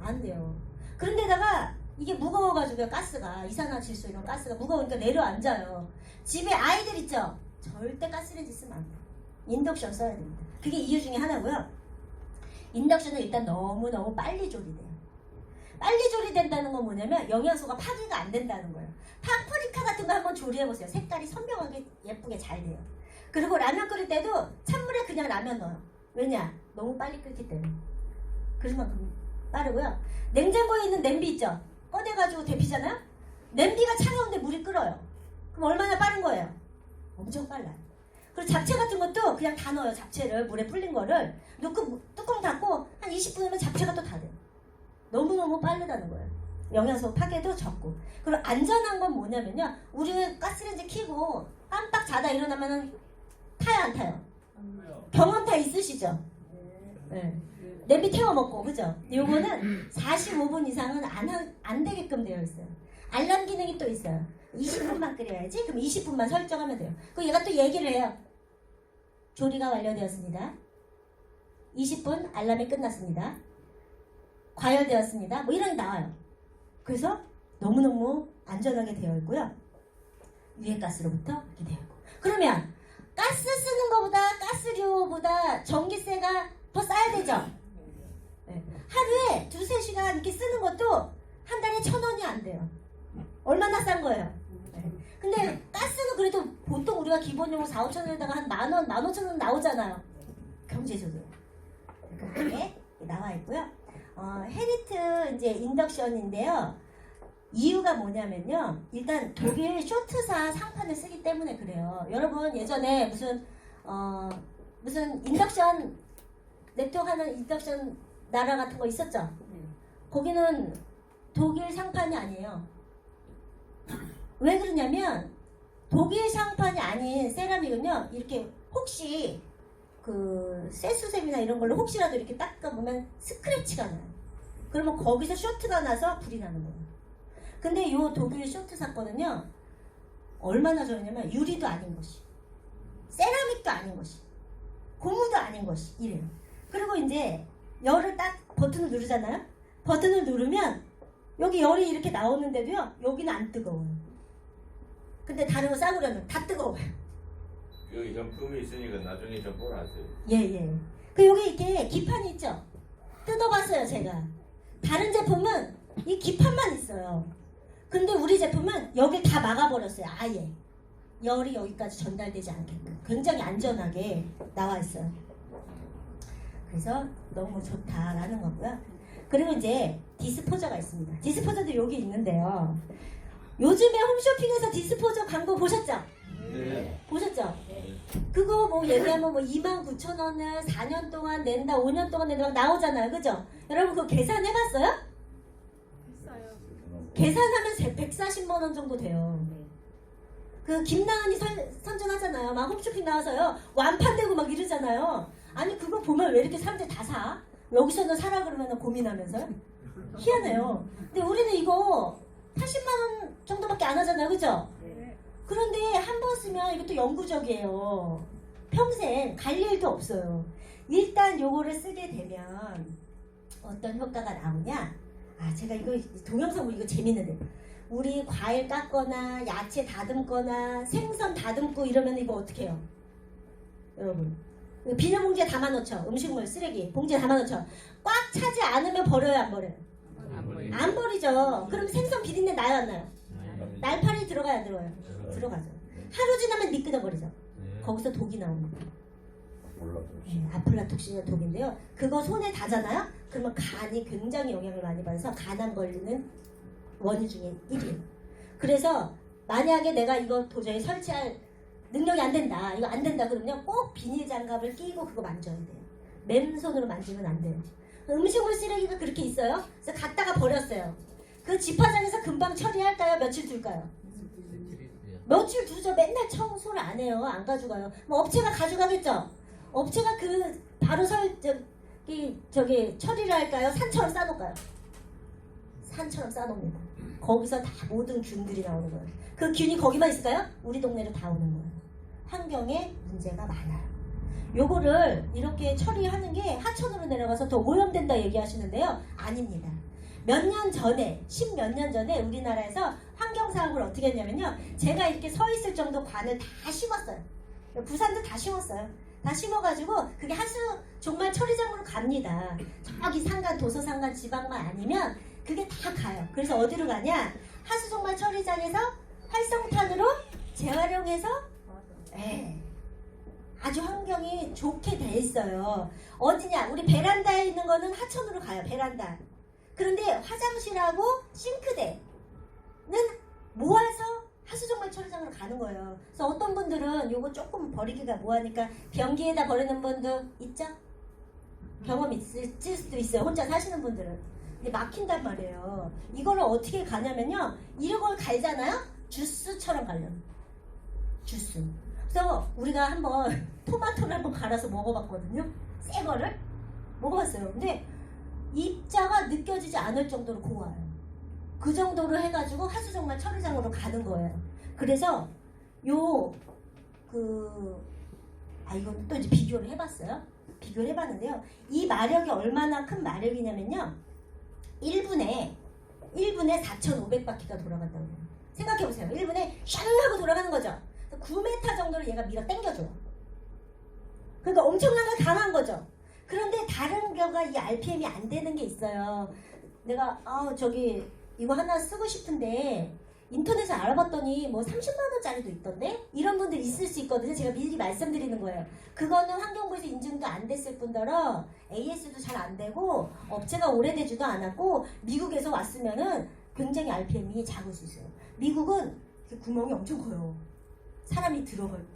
A: 안 돼요. 그런데다가 이게 무거워가지고 가스가 이산화질소 이런 가스가 무거우니까 내려앉아요. 집에 아이들 있죠? 절대 가스레인지 쓰면 안 돼요. 인덕션 써야 됩니다. 그게 이유 중에 하나고요. 인덕션은 일단 너무너무 빨리 조리돼요. 빨리 조리된다는 건 뭐냐면 영양소가 파괴가 안 된다는 거예요. 파프리카 같은 거 한번 조리해보세요. 색깔이 선명하게 예쁘게 잘 돼요. 그리고 라면 끓일 때도 찬물에 그냥 라면 넣어요. 왜냐? 너무 빨리 끓기 때문에. 그만큼 빠르고요. 냉장고에 있는 냄비 있죠? 꺼내가지고 데피잖아요? 냄비가 차가운데 물이 끓어요. 그럼 얼마나 빠른 거예요? 엄청 빨라요. 그리고 잡채 같은 것도 그냥 다 넣어요. 잡채를 물에 불린 거를 넣고 뚜껑 닫고 한 20분이면 잡채가 또 다 돼요. 너무너무 빠르다는 거예요. 영양소 파괴도 적고. 그리고 안전한 건 뭐냐면요. 우리 가스레인지 켜고 깜빡 자다 일어나면 타요 안 타요? 경험 다 있으시죠? 네. 냄비 태워 먹고 그죠? 요거는 45분 이상은 안 되게끔 되어 있어요. 알람 기능이 또 있어요. 20분만 끓여야지. 그럼 20분만 설정하면 돼요. 그럼 얘가 또 얘기를 해요. 조리가 완료되었습니다. 20분 알람이 끝났습니다. 과열되었습니다. 뭐 이런 게 나와요. 그래서 너무너무 안전하게 되어 있고요. 유해가스로부터 이렇게 되어 있고. 그러면 가스 쓰는 것보다 가스료보다 전기세가 더 싸야 되죠? 네. 하루에 2-3시간 이렇게 쓰는 것도 한 달에 1,000원이 안 돼요. 얼마나 싼 거예요? 네. 근데 가스는 그래도 보통 우리가 기본용으로 4-5천원에다가 한 10,000원, 15,000원 나오잖아요. 경제적으로. 그러니까 이게 나와 있고요. 헤리트 이제 인덕션인데요. 이유가 뭐냐면요. 일단 독일 쇼트사 상판을 쓰기 때문에 그래요. 여러분 예전에 무슨 인덕션 네트워크 하는 인덕션 나라 같은 거 있었죠? 거기는 독일 상판이 아니에요. 왜 그러냐면 독일 상판이 아닌 세라믹은요. 이렇게 혹시 그 쇠수세미나 이런 걸로 혹시라도 이렇게 닦아보면 스크래치가 나요. 그러면 거기서 쇼트가 나서 불이 나는 거예요. 근데 요 독일 쇼트 사건은요. 얼마나 좋으냐면 유리도 아닌 것이, 세라믹도 아닌 것이, 고무도 아닌 것이 이래요. 그리고 이제 열을 딱 버튼을 누르잖아요. 버튼을 누르면 여기 열이 이렇게 나오는데도요. 여기는 안 뜨거워요. 근데 다른 거 싸구려면 다 뜨거워요.
D: 여기 점품이 있으니까 나중에 좀 보라세요.
A: 예. 그 여기 이렇게 기판이 있죠? 뜯어봤어요, 제가. 다른 제품은 이 기판만 있어요. 근데 우리 제품은 여길 다 막아버렸어요, 아예. 열이 여기까지 전달되지 않게끔. 굉장히 안전하게 나와 있어요. 그래서 너무 좋다라는 거고요. 그리고 이제 디스포저가 있습니다. 디스포저도 여기 있는데요. 요즘에 홈쇼핑에서 디스포저 광고 보셨죠?
D: 네.
A: 보셨죠? 그거 뭐 얘기하면 뭐 29,000원을 4년 동안 낸다, 5년 동안 낸다 나오잖아요. 그죠? 여러분 그거 계산해봤어요?
C: 했어요.
A: 계산하면 140만 원 정도 돼요. 그 김나은이 선전하잖아요. 막 홈쇼핑 나와서요. 완판되고 막 이러잖아요. 아니 그거 보면 왜 이렇게 사람들이 다 사? 여기서는 사라 그러면 고민하면서요? 희한해요. 근데 우리는 이거 80만 원 정도밖에 안 하잖아요. 그죠? 그런데 한 번 쓰면 이것도 영구적이에요. 평생 갈 일도 없어요. 일단 요거를 쓰게 되면 어떤 효과가 나오냐? 아 제가 이거 동영상 보고 이거 재밌는데 우리 과일 깎거나 야채 다듬거나 생선 다듬고 이러면 이거 어떻게 해요? 여러분 비닐봉지에 담아놓죠. 음식물 쓰레기 봉지에 담아놓죠. 꽉 차지 않으면 버려요 안 버려요? 안 버리죠. 그럼 생선 비린내 나요 안 나요? 날파리 들어가요 안 들어가요? 들어가죠. 하루 지나면 미끄러 버리죠. 거기서 독이 나옵니다. 아플라톡신이라는 독인데요. 그거 손에 닿잖아요. 그러면 간이 굉장히 영향을 많이 받아서 간암 걸리는 원인 중에 1위에요. 그래서 만약에 내가 이거 도저히 설치할 능력이 안 된다. 이거 안 된다 그러면 꼭 비닐 장갑을 끼고 그거 만져야 돼요. 맨손으로 만지면 안 돼요. 음식물 쓰레기가 그렇게 있어요. 그래서 갖다가 버렸어요. 그 집화장에서 금방 처리할까요? 며칠 둘까요? 며칠 두죠. 맨날 청소를 안 해요. 안 가져가요. 뭐 업체가 가져가겠죠. 업체가 그 바로 저기 처리를 할까요? 산처럼 싸놓을까요? 산처럼 싸놓습니다. 거기서 다 모든 균들이 나오는 거예요. 그 균이 거기만 있을까요? 우리 동네로 다 오는 거예요. 환경에 문제가 많아요. 요거를 이렇게 처리하는 게 하천으로 내려가서 더 오염된다 얘기하시는데요. 아닙니다. 몇 년 전에, 10몇 년 전에 우리나라에서 환경사업을 어떻게 했냐면요. 제가 이렇게 서 있을 정도 관을 다 심었어요. 부산도 다 심었어요. 다 심어가지고 그게 하수 정말 처리장으로 갑니다. 저기 산간, 도서산간 지방만 아니면 그게 다 가요. 그래서 어디로 가냐? 하수종말 처리장에서 활성탄으로 재활용해서 아주 환경이 좋게 돼 있어요. 어디냐? 우리 베란다에 있는 거는 하천으로 가요. 베란다. 그런데 화장실하고 싱크대는 모아서 하수종말 처리장으로 가는 거예요. 그래서 어떤 분들은 요거 조금 버리기가 뭐하니까 변기에다 버리는 분도 있죠? 경험 있을 수도 있어요. 혼자 사시는 분들은. 근데 막힌단 말이에요. 이거를 어떻게 가냐면요. 이걸 갈잖아요? 주스처럼 갈려요. 주스. 그래서 우리가 한번 토마토를 한번 갈아서 먹어봤거든요. 새 거를 먹어봤어요. 근데 입자가 느껴지지 않을 정도로 고와요. 그 정도로 해가지고 하수종말 처리장으로 가는 거예요. 그래서 이건 또 이제 비교를 해봤어요. 비교를 해봤는데요. 이 마력이 얼마나 큰 마력이냐면요. 1분에 4,500바퀴가 돌아간다고 해요. 생각해보세요. 1분에 샹 하고 돌아가는 거죠. 9m 정도를 얘가 밀어 당겨줘요. 그러니까 엄청나게 강한 거죠. 그런데 다른 거가 이 RPM이 안 되는 게 있어요. 내가 이거 하나 쓰고 싶은데 인터넷에 알아봤더니 뭐 30만 원짜리도 있던데? 이런 분들 있을 수 있거든요. 제가 미리 말씀드리는 거예요. 그거는 환경부에서 인증도 안 됐을 뿐더러 AS도 잘 안 되고 업체가 오래되지도 않았고 미국에서 왔으면은 굉장히 RPM이 작을 수 있어요. 미국은 구멍이 엄청 커요. 사람이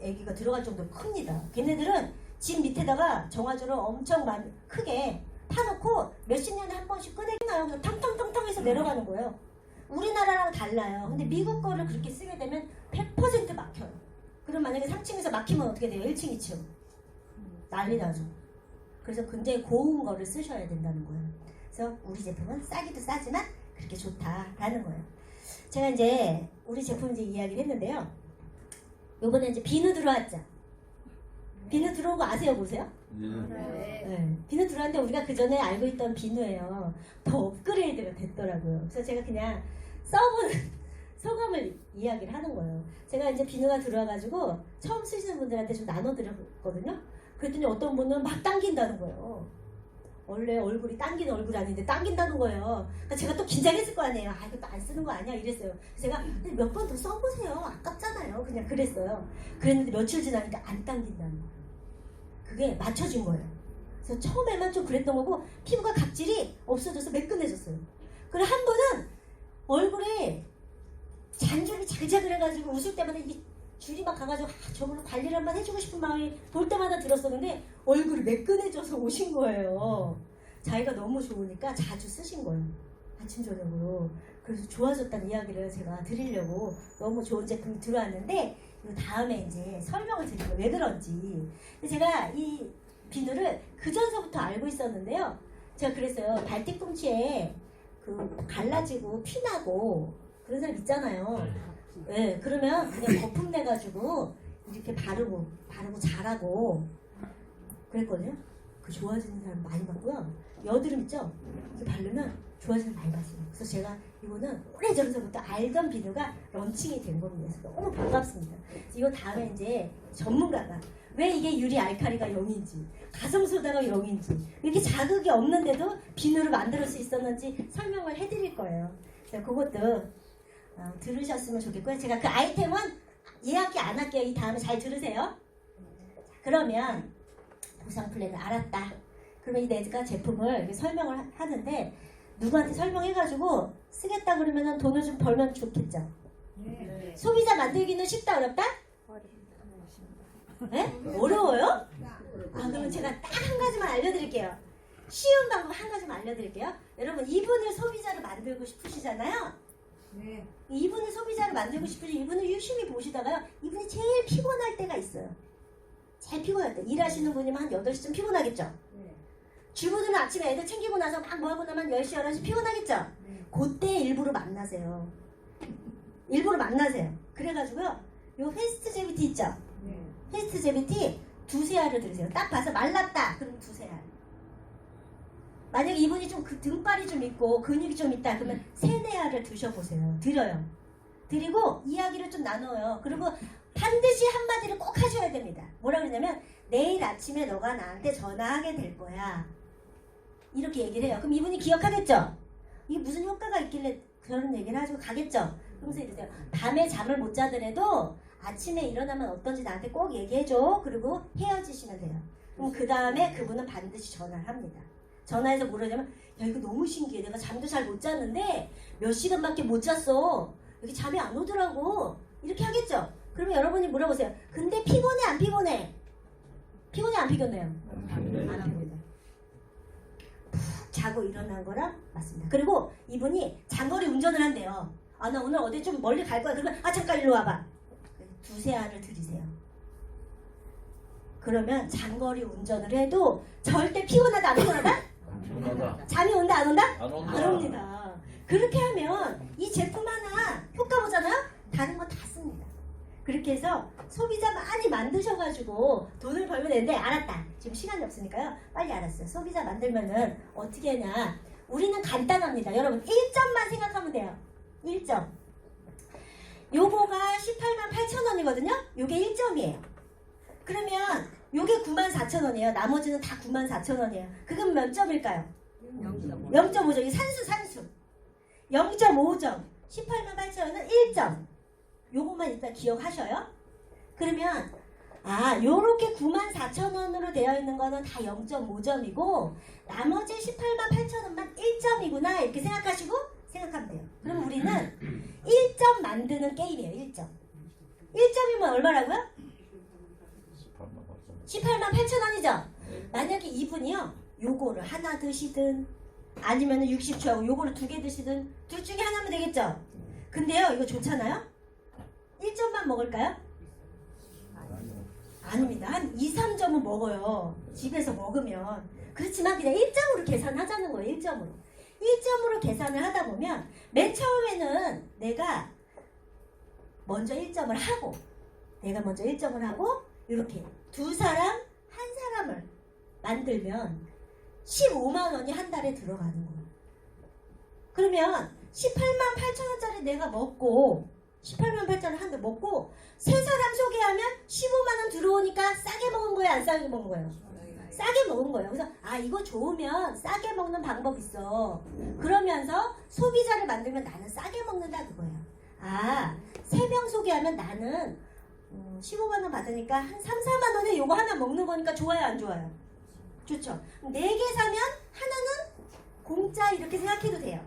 A: 애기가 들어갈 정도로 큽니다. 걔네들은 집 밑에다가 정화조를 엄청 크게 파놓고 몇십 년에 한 번씩 꺼내나요? 그래서 텅텅텅텅 해서 내려가는 거예요. 우리나라랑 달라요. 근데 미국 거를 그렇게 쓰게 되면 100% 막혀요. 그럼 만약에 3층에서 막히면 어떻게 돼요? 1층, 2층. 난리 나죠. 그래서 굉장히 고운 거를 쓰셔야 된다는 거예요. 그래서 우리 제품은 싸기도 싸지만 그렇게 좋다라는 거예요. 제가 이제 우리 제품 이제 이야기를 했는데요. 요번에 이제 비누 들어왔죠. 비누 들어온 거 아세요? 보세요. 네. 비누 들어왔는데 우리가 그 전에 알고 있던 비누예요. 더 업그레이드가 됐더라고요. 그래서 제가 그냥 써보는 소감을 이야기를 하는 거예요. 제가 이제 비누가 들어와가지고 처음 쓰시는 분들한테 좀 나눠드렸거든요. 그랬더니 어떤 분은 막 당긴다는 거예요. 원래 얼굴이 당기는 얼굴이 아닌데 당긴다는 거예요. 그러니까 제가 또 긴장했을 거 아니에요. 아, 이거 안 쓰는 거 아니야? 이랬어요. 그래서 제가 몇 번 더 써보세요. 아깝잖아요. 그냥 그랬어요. 그랬는데 며칠 지나니까 안 당긴다는 거예요. 그게 맞춰진 거예요. 그래서 처음에만 좀 그랬던 거고 피부가 각질이 없어져서 매끈해졌어요. 그리고 한 분은 얼굴에 잔줄이 자글자글해가지고 웃을 때마다 이게 줄이 막 가가지고 저분을 관리를 한번 해주고 싶은 마음이 볼 때마다 들었었는데 얼굴이 매끈해져서 오신 거예요. 자기가 너무 좋으니까 자주 쓰신 거예요. 아침 저녁으로. 그래서 좋아졌다는 이야기를 제가 드리려고 너무 좋은 제품이 들어왔는데 다음에 이제 설명을 드릴게요. 왜 그런지. 제가 이 비누를 그전서부터 알고 있었는데요. 제가 그랬어요. 발뒤꿈치에 그 갈라지고 피나고 그런 사람 있잖아요. 네, 그러면 그냥 거품 내가지고 이렇게 바르고 자라고 그랬거든요. 그 좋아지는 사람 많이 봤고요. 여드름 있죠? 이렇게 바르면 좋아지는 사람 많이 봤어요. 그래서 제가 이거는 오래전서부터 알던 비누가 런칭이 된 겁니다. 그래서 너무 반갑습니다. 이거 다음에 이제 전문가가 왜 이게 유리 알칼리가 0인지 가성소다가 0인지 이렇게 자극이 없는데도 비누를 만들 수 있었는지 설명을 해드릴 거예요. 그래서 그것도 들으셨으면 좋겠고요. 제가 그 아이템은 이야기 안 할게요. 이 다음에 잘 들으세요. 자, 그러면 보상 플랜을 알았다. 그러면 이 내가 제품을 이렇게 설명을 하는데 누구한테 설명해가지고 쓰겠다 그러면 돈을 좀 벌면 좋겠죠.
C: 네.
A: 소비자 만들기는 쉽다 어렵다? 네? 어려워요? 아, 그러면 제가 딱 한 가지만 알려드릴게요. 쉬운 방법 한 가지만 알려드릴게요. 여러분 이분을 소비자로 만들고 싶으시잖아요.
C: 네.
A: 이분을 소비자로 만들고 싶으시 이분을 유심히 보시다가요. 이분이 제일 피곤할 때가 있어요. 제일 피곤할 때. 일하시는 분이면 한 8시쯤 피곤하겠죠.
C: 네.
A: 주부들은 아침에 애들 챙기고 나서 막 뭐하고 나면 10시, 11시 피곤하겠죠.
C: 네.
A: 그때 일부러 만나세요. 일부러 만나세요. 그래가지고요. 요 페스트 제비티 있죠.
C: 네.
A: 페스트 제비티 2-3알을 들으세요. 딱 봐서 말랐다. 그럼 2-3알. 만약에 이분이 좀 등발이 좀 있고 근육이 좀 있다. 그러면 3-4알을 드셔보세요. 드려요. 드리고 이야기를 좀 나눠요. 그리고 반드시 한마디를 꼭 하셔야 됩니다. 뭐라 그러냐면 내일 아침에 너가 나한테 전화하게 될 거야. 이렇게 얘기를 해요. 그럼 이분이 기억하겠죠? 이게 무슨 효과가 있길래 그런 얘기를 하시고 가겠죠? 그러면서 이러세요. 밤에 잠을 못 자더라도 아침에 일어나면 어떤지 나한테 꼭 얘기해줘. 그리고 헤어지시면 돼요. 그럼 그 다음에 그분은 반드시 전화를 합니다. 전화해서 뭐라냐면 야 이거 너무 신기해. 내가 잠도 잘 못 잤는데 몇 시간밖에 못 잤어. 여기 잠이 안 오더라고. 이렇게 하겠죠? 그러면 여러분이 물어보세요. 근데 피곤해 안 피곤해? 피곤해 안 피곤해요? 안 합니다. 푹 자고 일어난 거랑 맞습니다. 그리고 이분이 장거리 운전을 한대요. 아 나 오늘 어디 좀 멀리 갈 거야. 그러면 아 잠깐 일로 와봐. 2-3알을 들이세요. 그러면 장거리 운전을 해도 절대 피곤하다 안 피곤하다? 잠이 온다 안 온다?
D: 안 온다.
A: 안 옵니다. 그렇게 하면 이 제품 하나 효과 보잖아요? 다른 거 다 씁니다. 그렇게 해서 소비자 많이 만드셔가지고 돈을 벌면 되는데 알았다. 지금 시간이 없으니까요. 빨리 알았어요. 소비자 만들면은 어떻게 하냐. 우리는 간단합니다. 여러분 1점만 생각하면 돼요. 1점. 요거가 188,000원이거든요. 요게 1점이에요. 그러면 요게 94,000원이에요. 나머지는 다 94,000원이에요. 그건 몇 점일까요? 0.5점. 이 산수. 0.5점. 188,000원은 1점. 요것만 일단 기억하셔요. 그러면 요렇게 94,000원으로 되어 있는 거는 다 0.5점이고 나머지 188,000원만 1점이구나 이렇게 생각하시고 생각하면 돼요. 그럼 우리는 1점 만드는 게임이에요. 1점. 1점이면 얼마라고요? 18만 8천 원이죠? 만약에 이분이요, 요거를 하나 드시든 아니면 60초하고 요거를 2개 드시든 둘 중에 하나면 되겠죠? 근데요, 이거 좋잖아요? 1점만 먹을까요? 아닙니다. 한 2, 3점은 먹어요. 집에서 먹으면. 그렇지만 그냥 1점으로 계산하자는 거예요. 1점으로. 1점으로 계산을 하다 보면 맨 처음에는 내가 먼저 1점을 하고 이렇게 두 사람 한 사람을 만들면 15만 원이 한 달에 들어가는 거예요. 그러면 18만 8천 원짜리 내가 먹고 18만 8천 원 한 달 먹고 세 사람 소개하면 15만 원 들어오니까 싸게 먹은 거예요? 안 싸게 먹은 거예요? 싸게 먹은 거예요. 그래서 이거 좋으면 싸게 먹는 방법 있어. 그러면서 소비자를 만들면 나는 싸게 먹는다 그거예요. 3명 소개하면 나는 15만 원 받으니까 한 3, 4만 원에 요거 하나 먹는 거니까 좋아요 안 좋아요? 좋죠. 4개 사면 하나는 공짜 이렇게 생각해도 돼요.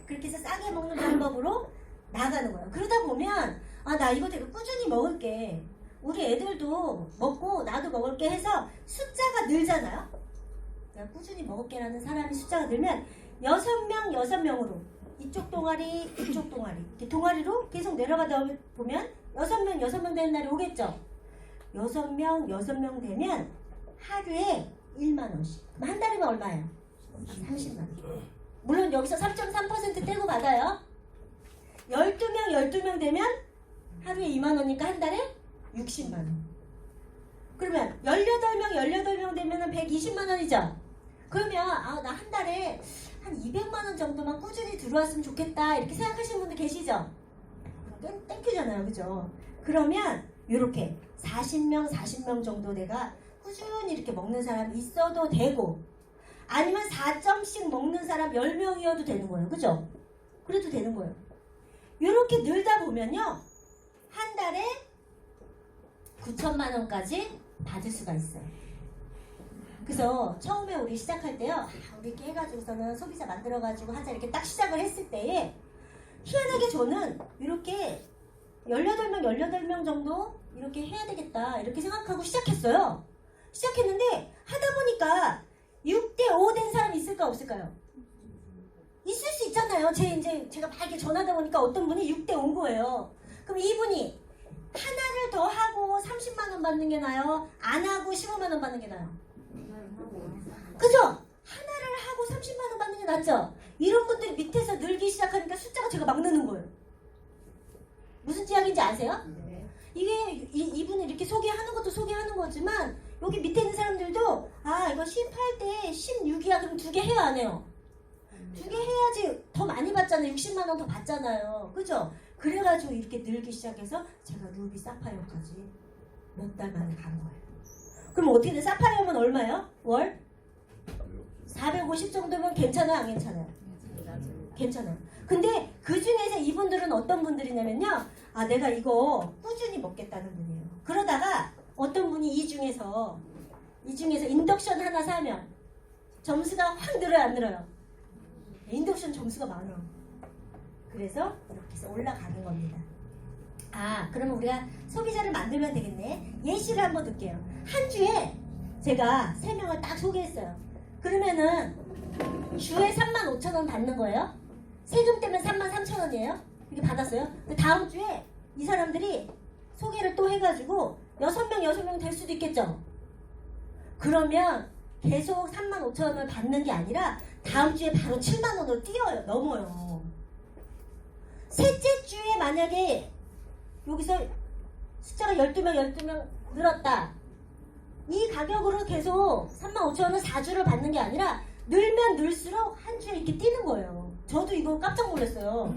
A: 그렇게 해서 싸게 먹는 방법으로 나가는 거예요. 그러다 보면 나 이거 되게 꾸준히 먹을게. 우리 애들도 먹고 나도 먹을게 해서 숫자가 늘잖아요. 내가 꾸준히 먹을게라는 사람이 숫자가 늘면 6명으로 이쪽 동아리 이쪽 동아리 이렇게 동아리로 계속 내려가다 보면 6명 되는 날이 오겠죠. 6명 되면 하루에 1만 원씩. 그럼 한 달이면 얼마예요? 30만 원. 물론 여기서 3.3% 떼고 받아요. 12명 되면 하루에 2만 원이니까 한 달에 60만 원. 그러면 18명 되면 120만 원이죠. 그러면 나 한 달에 한 200만 원 정도만 꾸준히 들어왔으면 좋겠다 이렇게 생각하시는 분들 계시죠? 땡큐잖아요. 그죠? 그러면 이렇게 40명 정도 내가 꾸준히 이렇게 먹는 사람이 있어도 되고 아니면 4점씩 먹는 사람 10명이어도 되는 거예요. 그죠? 그래도 되는 거예요. 이렇게 늘다 보면요. 한 달에 9천만 원까지 받을 수가 있어요. 그래서 처음에 우리 시작할 때요. 우리 이렇게 해가지고서는 소비자 만들어가지고 하자 이렇게 딱 시작을 했을 때에 희한하게 저는 이렇게 18명 정도 이렇게 해야 되겠다 이렇게 생각하고 시작했어요. 시작했는데 하다 보니까 6대5 된 사람이 있을까 없을까요? 있을 수 있잖아요. 제가 막 이렇게 전하다 보니까 어떤 분이 6대5인 거예요. 그럼 이분이 하나를 더 하고 30만 원 받는 게 나아요? 안 하고 15만 원 받는 게 나아요? 그죠? 하나를 하고 30만 원 받는 게 낫죠? 이런 분들이 밑에서 늘기 시작하니까 숫자가 제가 막 느는 거예요. 무슨 이야기인지 아세요? 이게 이분을 이렇게 소개하는 것도 소개하는 거지만 여기 밑에 있는 사람들도 이거 18대 16이야 그럼 2개 해요 안 해요? 2개 해야지 더 많이 받잖아요. 60만 원 더 받잖아요. 그죠? 그래가지고 이렇게 늘기 시작해서 제가 루비 사파이어까지 몇 달 만에 간 거예요. 그럼 어떻게 돼? 사파이어면 얼마예요? 월? 450 정도면 괜찮아요? 안 괜찮아요? 괜찮아요. 근데 그 중에서 이분들은 어떤 분들이냐면요. 내가 이거 꾸준히 먹겠다는 분이에요. 그러다가 어떤 분이 이 중에서 인덕션 하나 사면 점수가 확 늘어요 안 늘어요? 인덕션 점수가 많아. 그래서 이렇게 해서 올라가는 겁니다. 그러면 우리가 소비자를 만들면 되겠네. 예시를 한번 들게요. 한 주에 제가 3명을 딱 소개했어요. 그러면은 주에 35,000원 받는 거예요. 세금 떼면 33,000원이에요. 이렇게 받았어요. 다음 주에 이 사람들이 소개를 또 해가지고 6명 될 수도 있겠죠. 그러면 계속 35,000원을 받는 게 아니라 다음 주에 바로 7만 원으로 뛰어요. 넘어요. 셋째 주에 만약에 여기서 숫자가 12명 늘었다. 이 가격으로 계속 35,000원을 4주를 받는 게 아니라 늘면 늘수록 한 주에 이렇게 뛰는 거예요. 저도 이거 깜짝 놀랐어요.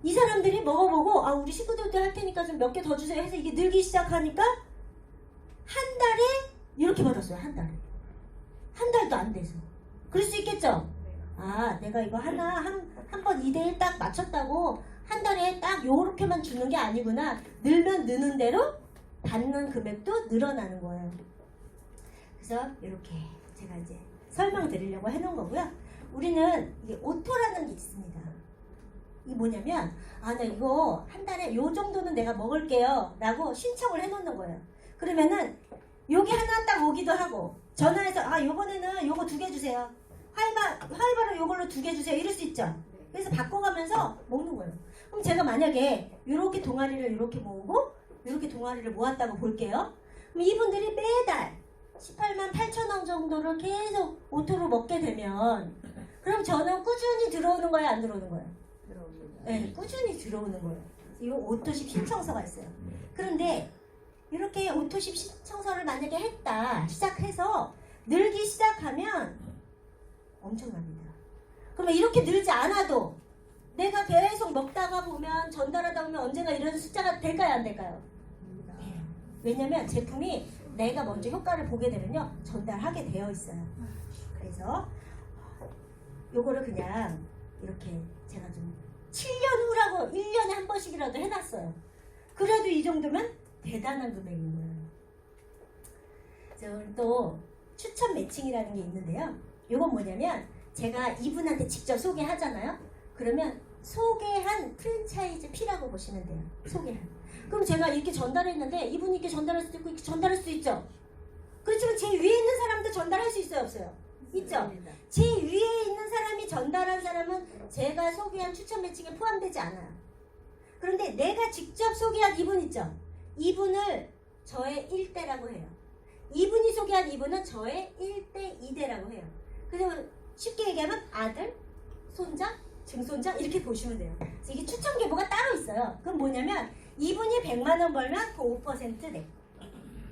A: 이 사람들이 먹어보고 우리 식구들도 할 테니까 좀 몇 개 더 주세요 해서 이게 늘기 시작하니까 한 달에 이렇게 받았어요. 한 달에. 한 달도 안 돼서. 그럴 수 있겠죠? 내가 이거 하나 한 번 2대1 딱 맞췄다고 한 달에 딱 요렇게만 주는 게 아니구나. 늘면 느는 대로 받는 금액도 늘어나는 거예요. 그래서 이렇게 제가 이제 설명드리려고 해놓은 거고요. 우리는 이게 오토라는 게 있습니다. 이게 뭐냐면 나 이거 한 달에 요 정도는 내가 먹을게요 라고 신청을 해놓는 거예요. 그러면은 요게 하나 딱 오기도 하고 전화해서 요번에는 요거 2개 주세요. 하이바로 요걸로 2개 주세요. 이럴 수 있죠. 그래서 바꿔가면서 먹는 거예요. 그럼 제가 만약에 요렇게 동아리를 이렇게 모으고 요렇게 동아리를 모았다고 볼게요. 그럼 이분들이 매달 18만 8천 원 정도를 계속 오토로 먹게 되면 그럼 저는 꾸준히 들어오는 거예요? 안 들어오는 거예요? 네, 꾸준히 들어오는 거예요. 이 오토십 신청서가 있어요. 그런데 이렇게 오토십 신청서를 만약에 시작해서 늘기 시작하면 엄청납니다. 그러면 이렇게 늘지 않아도 내가 계속 먹다가 보면 전달하다 보면 언젠가 이런 숫자가 될까요? 안 될까요? 네. 왜냐면 제품이 내가 먼저 효과를 보게 되면요 전달하게 되어 있어요. 그래서 요거를 그냥 이렇게 제가 좀 7년 후라고 1년에 한 번씩이라도 해놨어요. 그래도 이 정도면 대단한 금액인 거예요. 그래서 또 추천 매칭이라는 게 있는데요. 요건 뭐냐면 제가 이분한테 직접 소개하잖아요. 그러면 소개한 프랜차이즈 피라고 보시면 돼요. 소개한. 그럼 제가 이렇게 전달했는데 이분이 이렇게 전달할 수도 있고 이렇게 전달할 수도 있죠. 그렇지만 제 위에 있는 사람도 전달할 수 있어요? 없어요? 있죠. 제 위에 있는 사람이 전달한 사람은 제가 소개한 추천 매칭에 포함되지 않아요. 그런데 내가 직접 소개한 이분 있죠. 이분을 저의 1대라고 해요. 이분이 소개한 이분은 저의 1대 2대라고 해요. 그래서 쉽게 얘기하면 아들, 손자, 증손자 이렇게 보시면 돼요. 그래서 이게 추천 계보가 따로 있어요. 그럼 뭐냐면 이분이 100만 원 벌면 그 5% 내.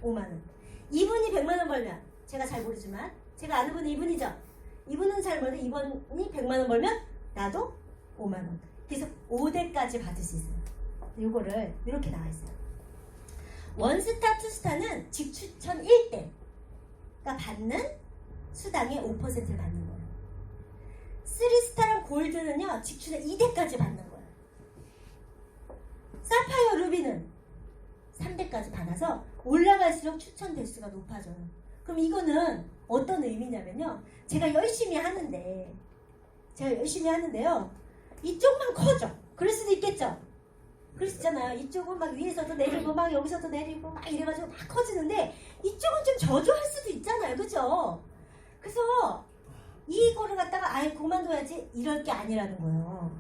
A: 5만 원. 이분이 100만 원 벌면 제가 잘 모르지만 제가 아는 분은 이분이죠. 이분은 잘 모르는데 이분이 100만 원 벌면 나도 5만 원. 그래서 5대까지 받을 수 있어요. 이거를 이렇게 나와 있어요. 원스타, 투스타는 직추천 1대가 받는 수당의 5%를 받는 거예요. 3스타랑 골드는요 직추천 2대까지 받는 거예요. 사파이어, 루비는 3대까지 받아서 올라갈수록 추천 대수가 높아져요. 그럼 이거는 어떤 의미냐면요. 제가 열심히 하는데요. 이쪽만 커져. 그럴 수도 있겠죠. 그럴 수 있잖아요. 이쪽은 막 위에서도 내리고 막 여기서도 내리고 막 이래가지고 막 커지는데 이쪽은 좀 저조할 수도 있잖아요. 그죠? 그래서 이거를 갖다가 아예 그만둬야지 이럴 게 아니라는 거예요.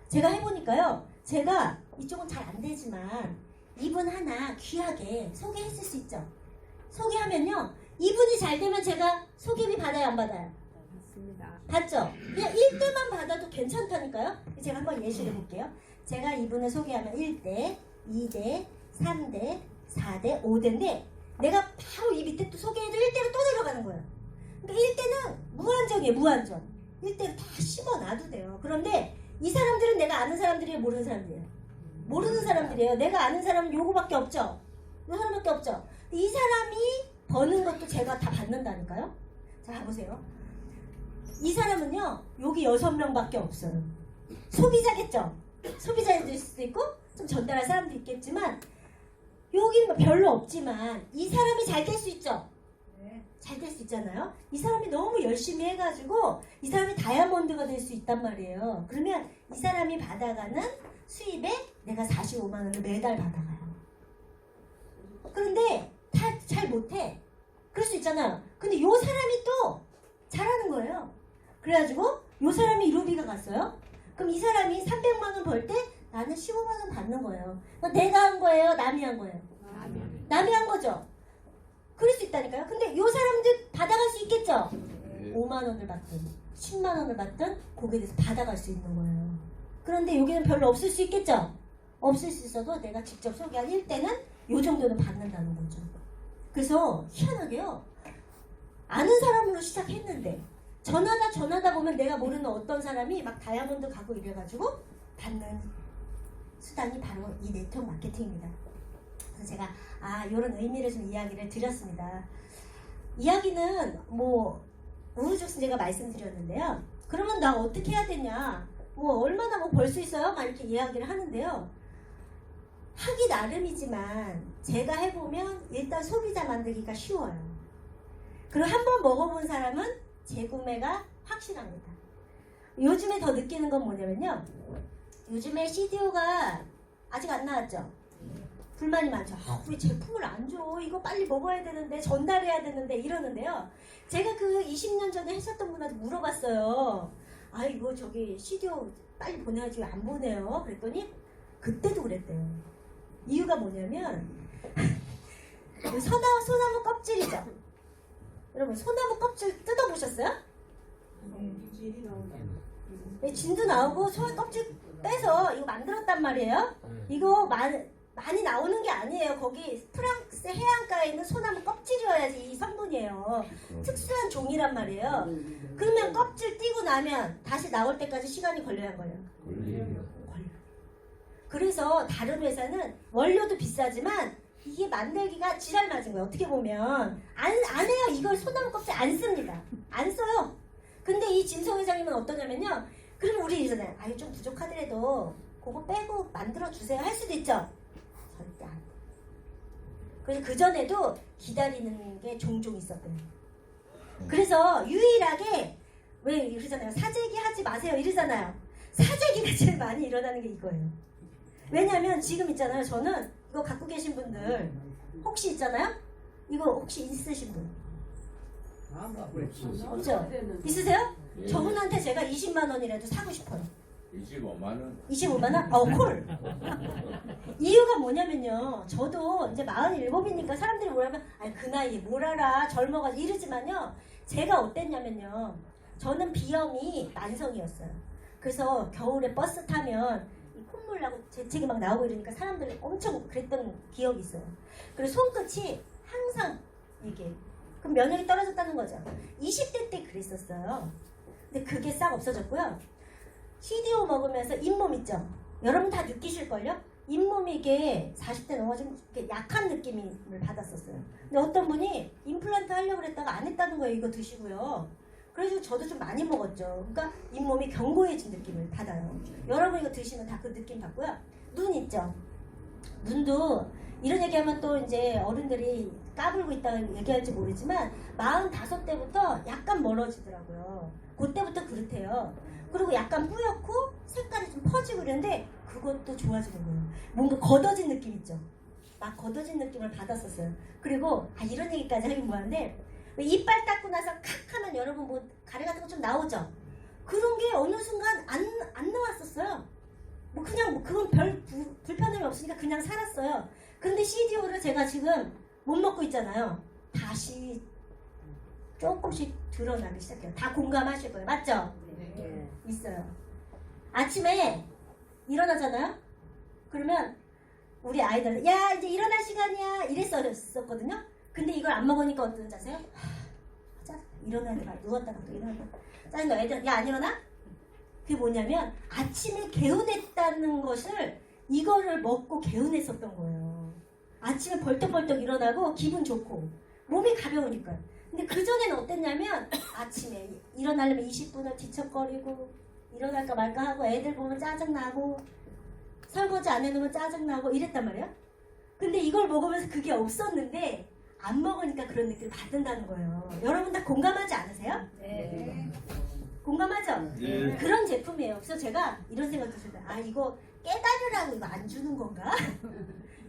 A: 제가 해보니까요. 제가 이쪽은 잘 안 되지만 이분 하나 귀하게 소개했을 수 있죠. 소개하면요. 이분이 잘 되면 제가 소개비 받아요? 안 받아요?
C: 맞습니다.
A: 받죠? 그냥 1대만 받아도 괜찮다니까요. 제가 한번 예시를 해볼게요. 제가 이분을 소개하면 1대, 2대, 3대, 4대, 5대인데 내가 바로 이 밑에 또 소개해도 1대로 또 내려가는 거예요. 그러니까 1대는 무한정이에요. 무한정. 1대를 다 씹어놔도 돼요. 그런데 이 사람들은 내가 아는 사람들이에요? 모르는 사람들이에요? 모르는 사람들이에요. 내가 아는 사람은 요거밖에 없죠? 요 사람밖에 없죠? 이 사람이 버는 것도 제가 다 받는다니까요. 자, 보세요. 이 사람은요. 여기 6명밖에 없어요. 소비자겠죠? 소비자일 수도 있고 좀 전달할 사람도 있겠지만 여기는 뭐 별로 없지만 이 사람이 잘 될 수 있죠? 잘 될 수 있잖아요. 이 사람이 너무 열심히 해가지고 이 사람이 다이아몬드가 될 수 있단 말이에요. 그러면 이 사람이 받아가는 수입에 내가 45만 원을 매달 받아가요. 그런데 다 잘 못해. 그럴 수 있잖아요. 근데 요 사람이 또 잘하는 거예요. 그래가지고 요 사람이 루비가 갔어요. 그럼 이 사람이 300만 원 벌 때 나는 15만 원 받는 거예요. 내가 한 거예요? 남이 한 거예요? 남이 한 거죠. 그럴 수 있다니까요. 근데 요 사람들 받아갈 수 있겠죠? 5만 원을 받든 10만 원을 받든 거기에 대해서 받아갈 수 있는 거예요. 그런데 여기는 별로 없을 수 있겠죠? 없을 수 있어도 내가 직접 소개한 1대는 요 정도는 받는다는 거죠. 그래서 희한하게요. 아는 사람으로 시작했는데 전하다 보면 내가 모르는 어떤 사람이 막 다이아몬드 가고 이래가지고 받는 수단이 바로 이 네트워크 마케팅입니다. 그래서 제가 이런 의미를 좀 이야기를 드렸습니다. 이야기는 뭐 우후죽순 제가 말씀드렸는데요. 그러면 나 어떻게 해야 되냐? 뭐 얼마나 뭐 벌 수 있어요? 막 이렇게 이야기를 하는데요. 하기 나름이지만 제가 해보면 일단 소비자 만들기가 쉬워요. 그리고 한번 먹어본 사람은 재구매가 확실합니다. 요즘에 더 느끼는 건 뭐냐면요. 요즘에 CDO가 아직 안 나왔죠. 불만이 많죠. 왜 제품을 안 줘? 이거 빨리 먹어야 되는데 전달해야 되는데 이러는데요. 제가 그 20년 전에 했었던 분한테 물어봤어요. 아 이거 저기 CDO 빨리 보내야지 왜 안 보내요? 그랬더니 그때도 그랬대요. 이유가 뭐냐면 그 소나무 껍질이죠. 여러분 소나무 껍질 뜯어보셨어요? 네, 진도 나오고 소 껍질 빼서 이거 만들었단 말이에요. 이거 많이 나오는 게 아니에요. 거기 프랑스 해안가에 있는 소나무 껍질이어야지 이 성분이에요. 특수한 종이란 말이에요. 그러면 껍질 띄고 나면 다시 나올 때까지 시간이 걸려야 안 걸려요? 걸려요. 그래서 다른 회사는 원료도 비싸지만 이게 만들기가 지랄 맞은 거예요. 어떻게 보면 안 해요. 이걸 소나무 껍질 안 씁니다. 안 써요. 근데 이 진성 회장님은 어떠냐면요. 그러면 우리 이러잖아요. 아유 좀 부족하더라도 그거 빼고 만들어 주세요 할 수도 있죠. 절대 안 돼. 그래서 그 전에도 기다리는 게 종종 있었대요. 그래서 유일하게 왜 이러잖아요. 사재기 하지 마세요 이러잖아요. 사재기가 제일 많이 일어나는 게 이거예요. 왜냐면 지금 있잖아요. 저는 이거 갖고 계신 분들 혹시 있잖아요? 이거 혹시 있으신 분? 없죠? 있으세요?
B: 예.
A: 저분한테 제가 20만 원이라도 사고 싶어요.
D: 25만 원.
A: 25만 원? 콜! 이유가 뭐냐면요. 저도 이제 47이니까 사람들이 뭐라면 아니 그 나이에 뭘 알아 젊어가지고 이러지만요. 제가 어땠냐면요. 저는 B형이 만성이었어요. 그래서 겨울에 버스 타면 이 콧물 나고 재채기 막 나오고 이러니까 사람들이 엄청 그랬던 기억이 있어요. 그리고 손끝이 항상 이게 그럼 면역이 떨어졌다는 거죠. 20대 때 그랬었어요. 근데 그게 싹 없어졌고요. CDO 먹으면서 잇몸 있죠? 여러분 다 느끼실걸요? 잇몸이 이게 40대 넘어지면 이렇게 약한 느낌을 받았었어요. 근데 어떤 분이 임플란트 하려고 그랬다가 안 했다는 거예요. 이거 드시고요. 그래서 저도 좀 많이 먹었죠. 그러니까 잇몸이 견고해진 느낌을 받아요. 여러분 이거 드시면 다 그 느낌 받고요. 눈 있죠? 눈도 이런 얘기하면 또 이제 어른들이 까불고 있다고 얘기할지 모르지만 45대부터 약간 멀어지더라고요. 그때부터 그렇대요. 그리고 약간 뿌옇고 색깔이 좀 퍼지고 그랬는데 그것도 좋아지는 거예요. 뭔가 걷어진 느낌 있죠. 막 걷어진 느낌을 받았었어요. 그리고 이런 얘기까지 하긴 뭐하는데 왜 이빨 닦고 나서 칵 하면 여러분 뭐 가래 같은 거 좀 나오죠. 그런 게 어느 순간 안 나왔었어요. 뭐 그냥 뭐 그건 별 불편함이 없으니까 그냥 살았어요. 근데 CDO를 제가 지금 못 먹고 있잖아요. 다시 조금씩 드러나기 시작해요. 다 공감하실 거예요. 맞죠?
C: 네.
A: 있어요. 아침에 일어나잖아요. 그러면 우리 아이들 야 이제 일어날 시간이야 이랬었거든요. 근데 이걸 안 먹으니까 어떤지 아세요? 일어나야 돼. 누웠다가 또 일어나다. 짜증나. 애들 야 안 일어나? 그게 뭐냐면 아침에 개운했다는 것을 이거를 먹고 개운했었던 거예요. 아침에 벌떡벌떡 일어나고 기분 좋고 몸이 가벼우니까. 근데 그전에는 어땠냐면 아침에 일어나려면 20분을 뒤척거리고 일어날까 말까 하고 애들 보면 짜증나고 설거지 안 해놓으면 짜증나고 이랬단 말이에요. 근데 이걸 먹으면서 그게 없었는데 안 먹으니까 그런 느낌을 받는다는 거예요. 여러분 다 공감하지 않으세요?
C: 네.
A: 공감하죠?
D: 네.
A: 그런 제품이에요. 그래서 제가 이런 생각도 들어요. 아 이거 깨달으라고 이거 안 주는 건가?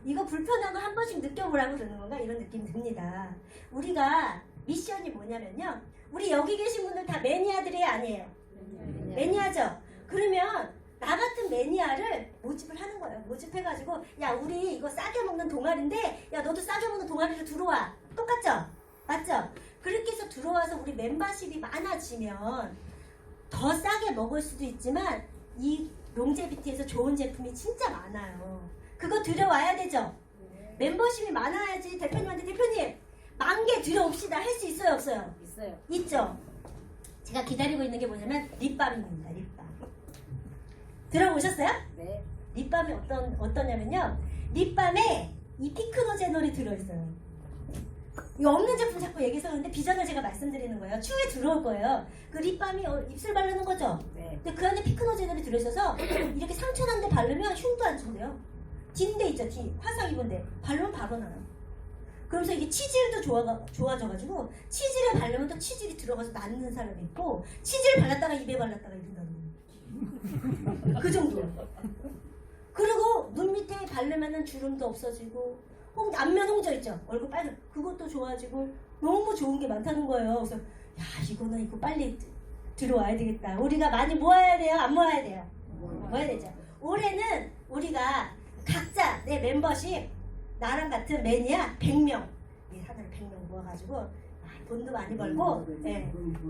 A: 이거 불편한 거 한 번씩 느껴보라고 그러는 건가? 이런 느낌이 듭니다. 우리가 미션이 뭐냐면요. 우리 여기 계신 분들 다 매니아들이 아니에요. 매니아죠? 그러면 나 같은 매니아를 모집을 하는 거예요. 모집해가지고 야 우리 이거 싸게 먹는 동아리인데 야 너도 싸게 먹는 동아리로 들어와. 똑같죠? 맞죠? 그렇게 해서 들어와서 우리 멤버십이 많아지면 더 싸게 먹을 수도 있지만 이 롱제비티에서 좋은 제품이 진짜 많아요. 그거 들여와야 되죠? 멤버십이 많아야지. 대표님한테 대표님 10,000개 들여옵시다. 할 수 있어요 없어요?
C: 있어요.
A: 있죠? 제가 기다리고 있는 게 뭐냐면 립밤입니다. 립밤. 들어보셨어요?
C: 네.
A: 립밤이 어떠냐면요. 립밤에 이 피크노제놀이 들어있어요. 이거 없는 제품 자꾸 얘기해서 그런데 비전을 제가 말씀드리는 거예요. 추후에 들어올 거예요. 그 립밤이 입술 바르는 거죠?
C: 네.
A: 근데 그 안에 피크노제놀이 들어있어서 이렇게 상처 난 데 바르면 흉도 안 친대요. 진데 있죠? 화상 입은 데 바르면 바로 나요. 그러면서 이게 치질도 좋아져가지고 치질을 바르면 또 치질이 들어가서 낫는 사람이 있고 치질을 발랐다가 입에 발랐다가 이런다는 거예요. 그 정도야. 그리고 눈 밑에 바르면은 주름도 없어지고 안면 홍조 있죠? 얼굴 빨간 그것도 좋아지고 너무 좋은 게 많다는 거예요. 그래서 야 이거 빨리 들어와야 되겠다. 우리가 많이 모아야 돼요? 안 모아야 돼요? 모아야 되죠. 올해는 우리가 각자 내 멤버십 나랑 같은 매니아 100명 하나를 100명 모아가지고 돈도 많이 벌고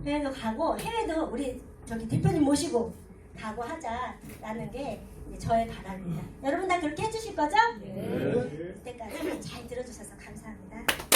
A: 해외도 가고 해외도 우리 저기 대표님 모시고 가고 하자라는 게 저의 바람입니다. 여러분 다 그렇게 해주실 거죠?
D: 네.
A: 이때까지 잘 들어주셔서 감사합니다.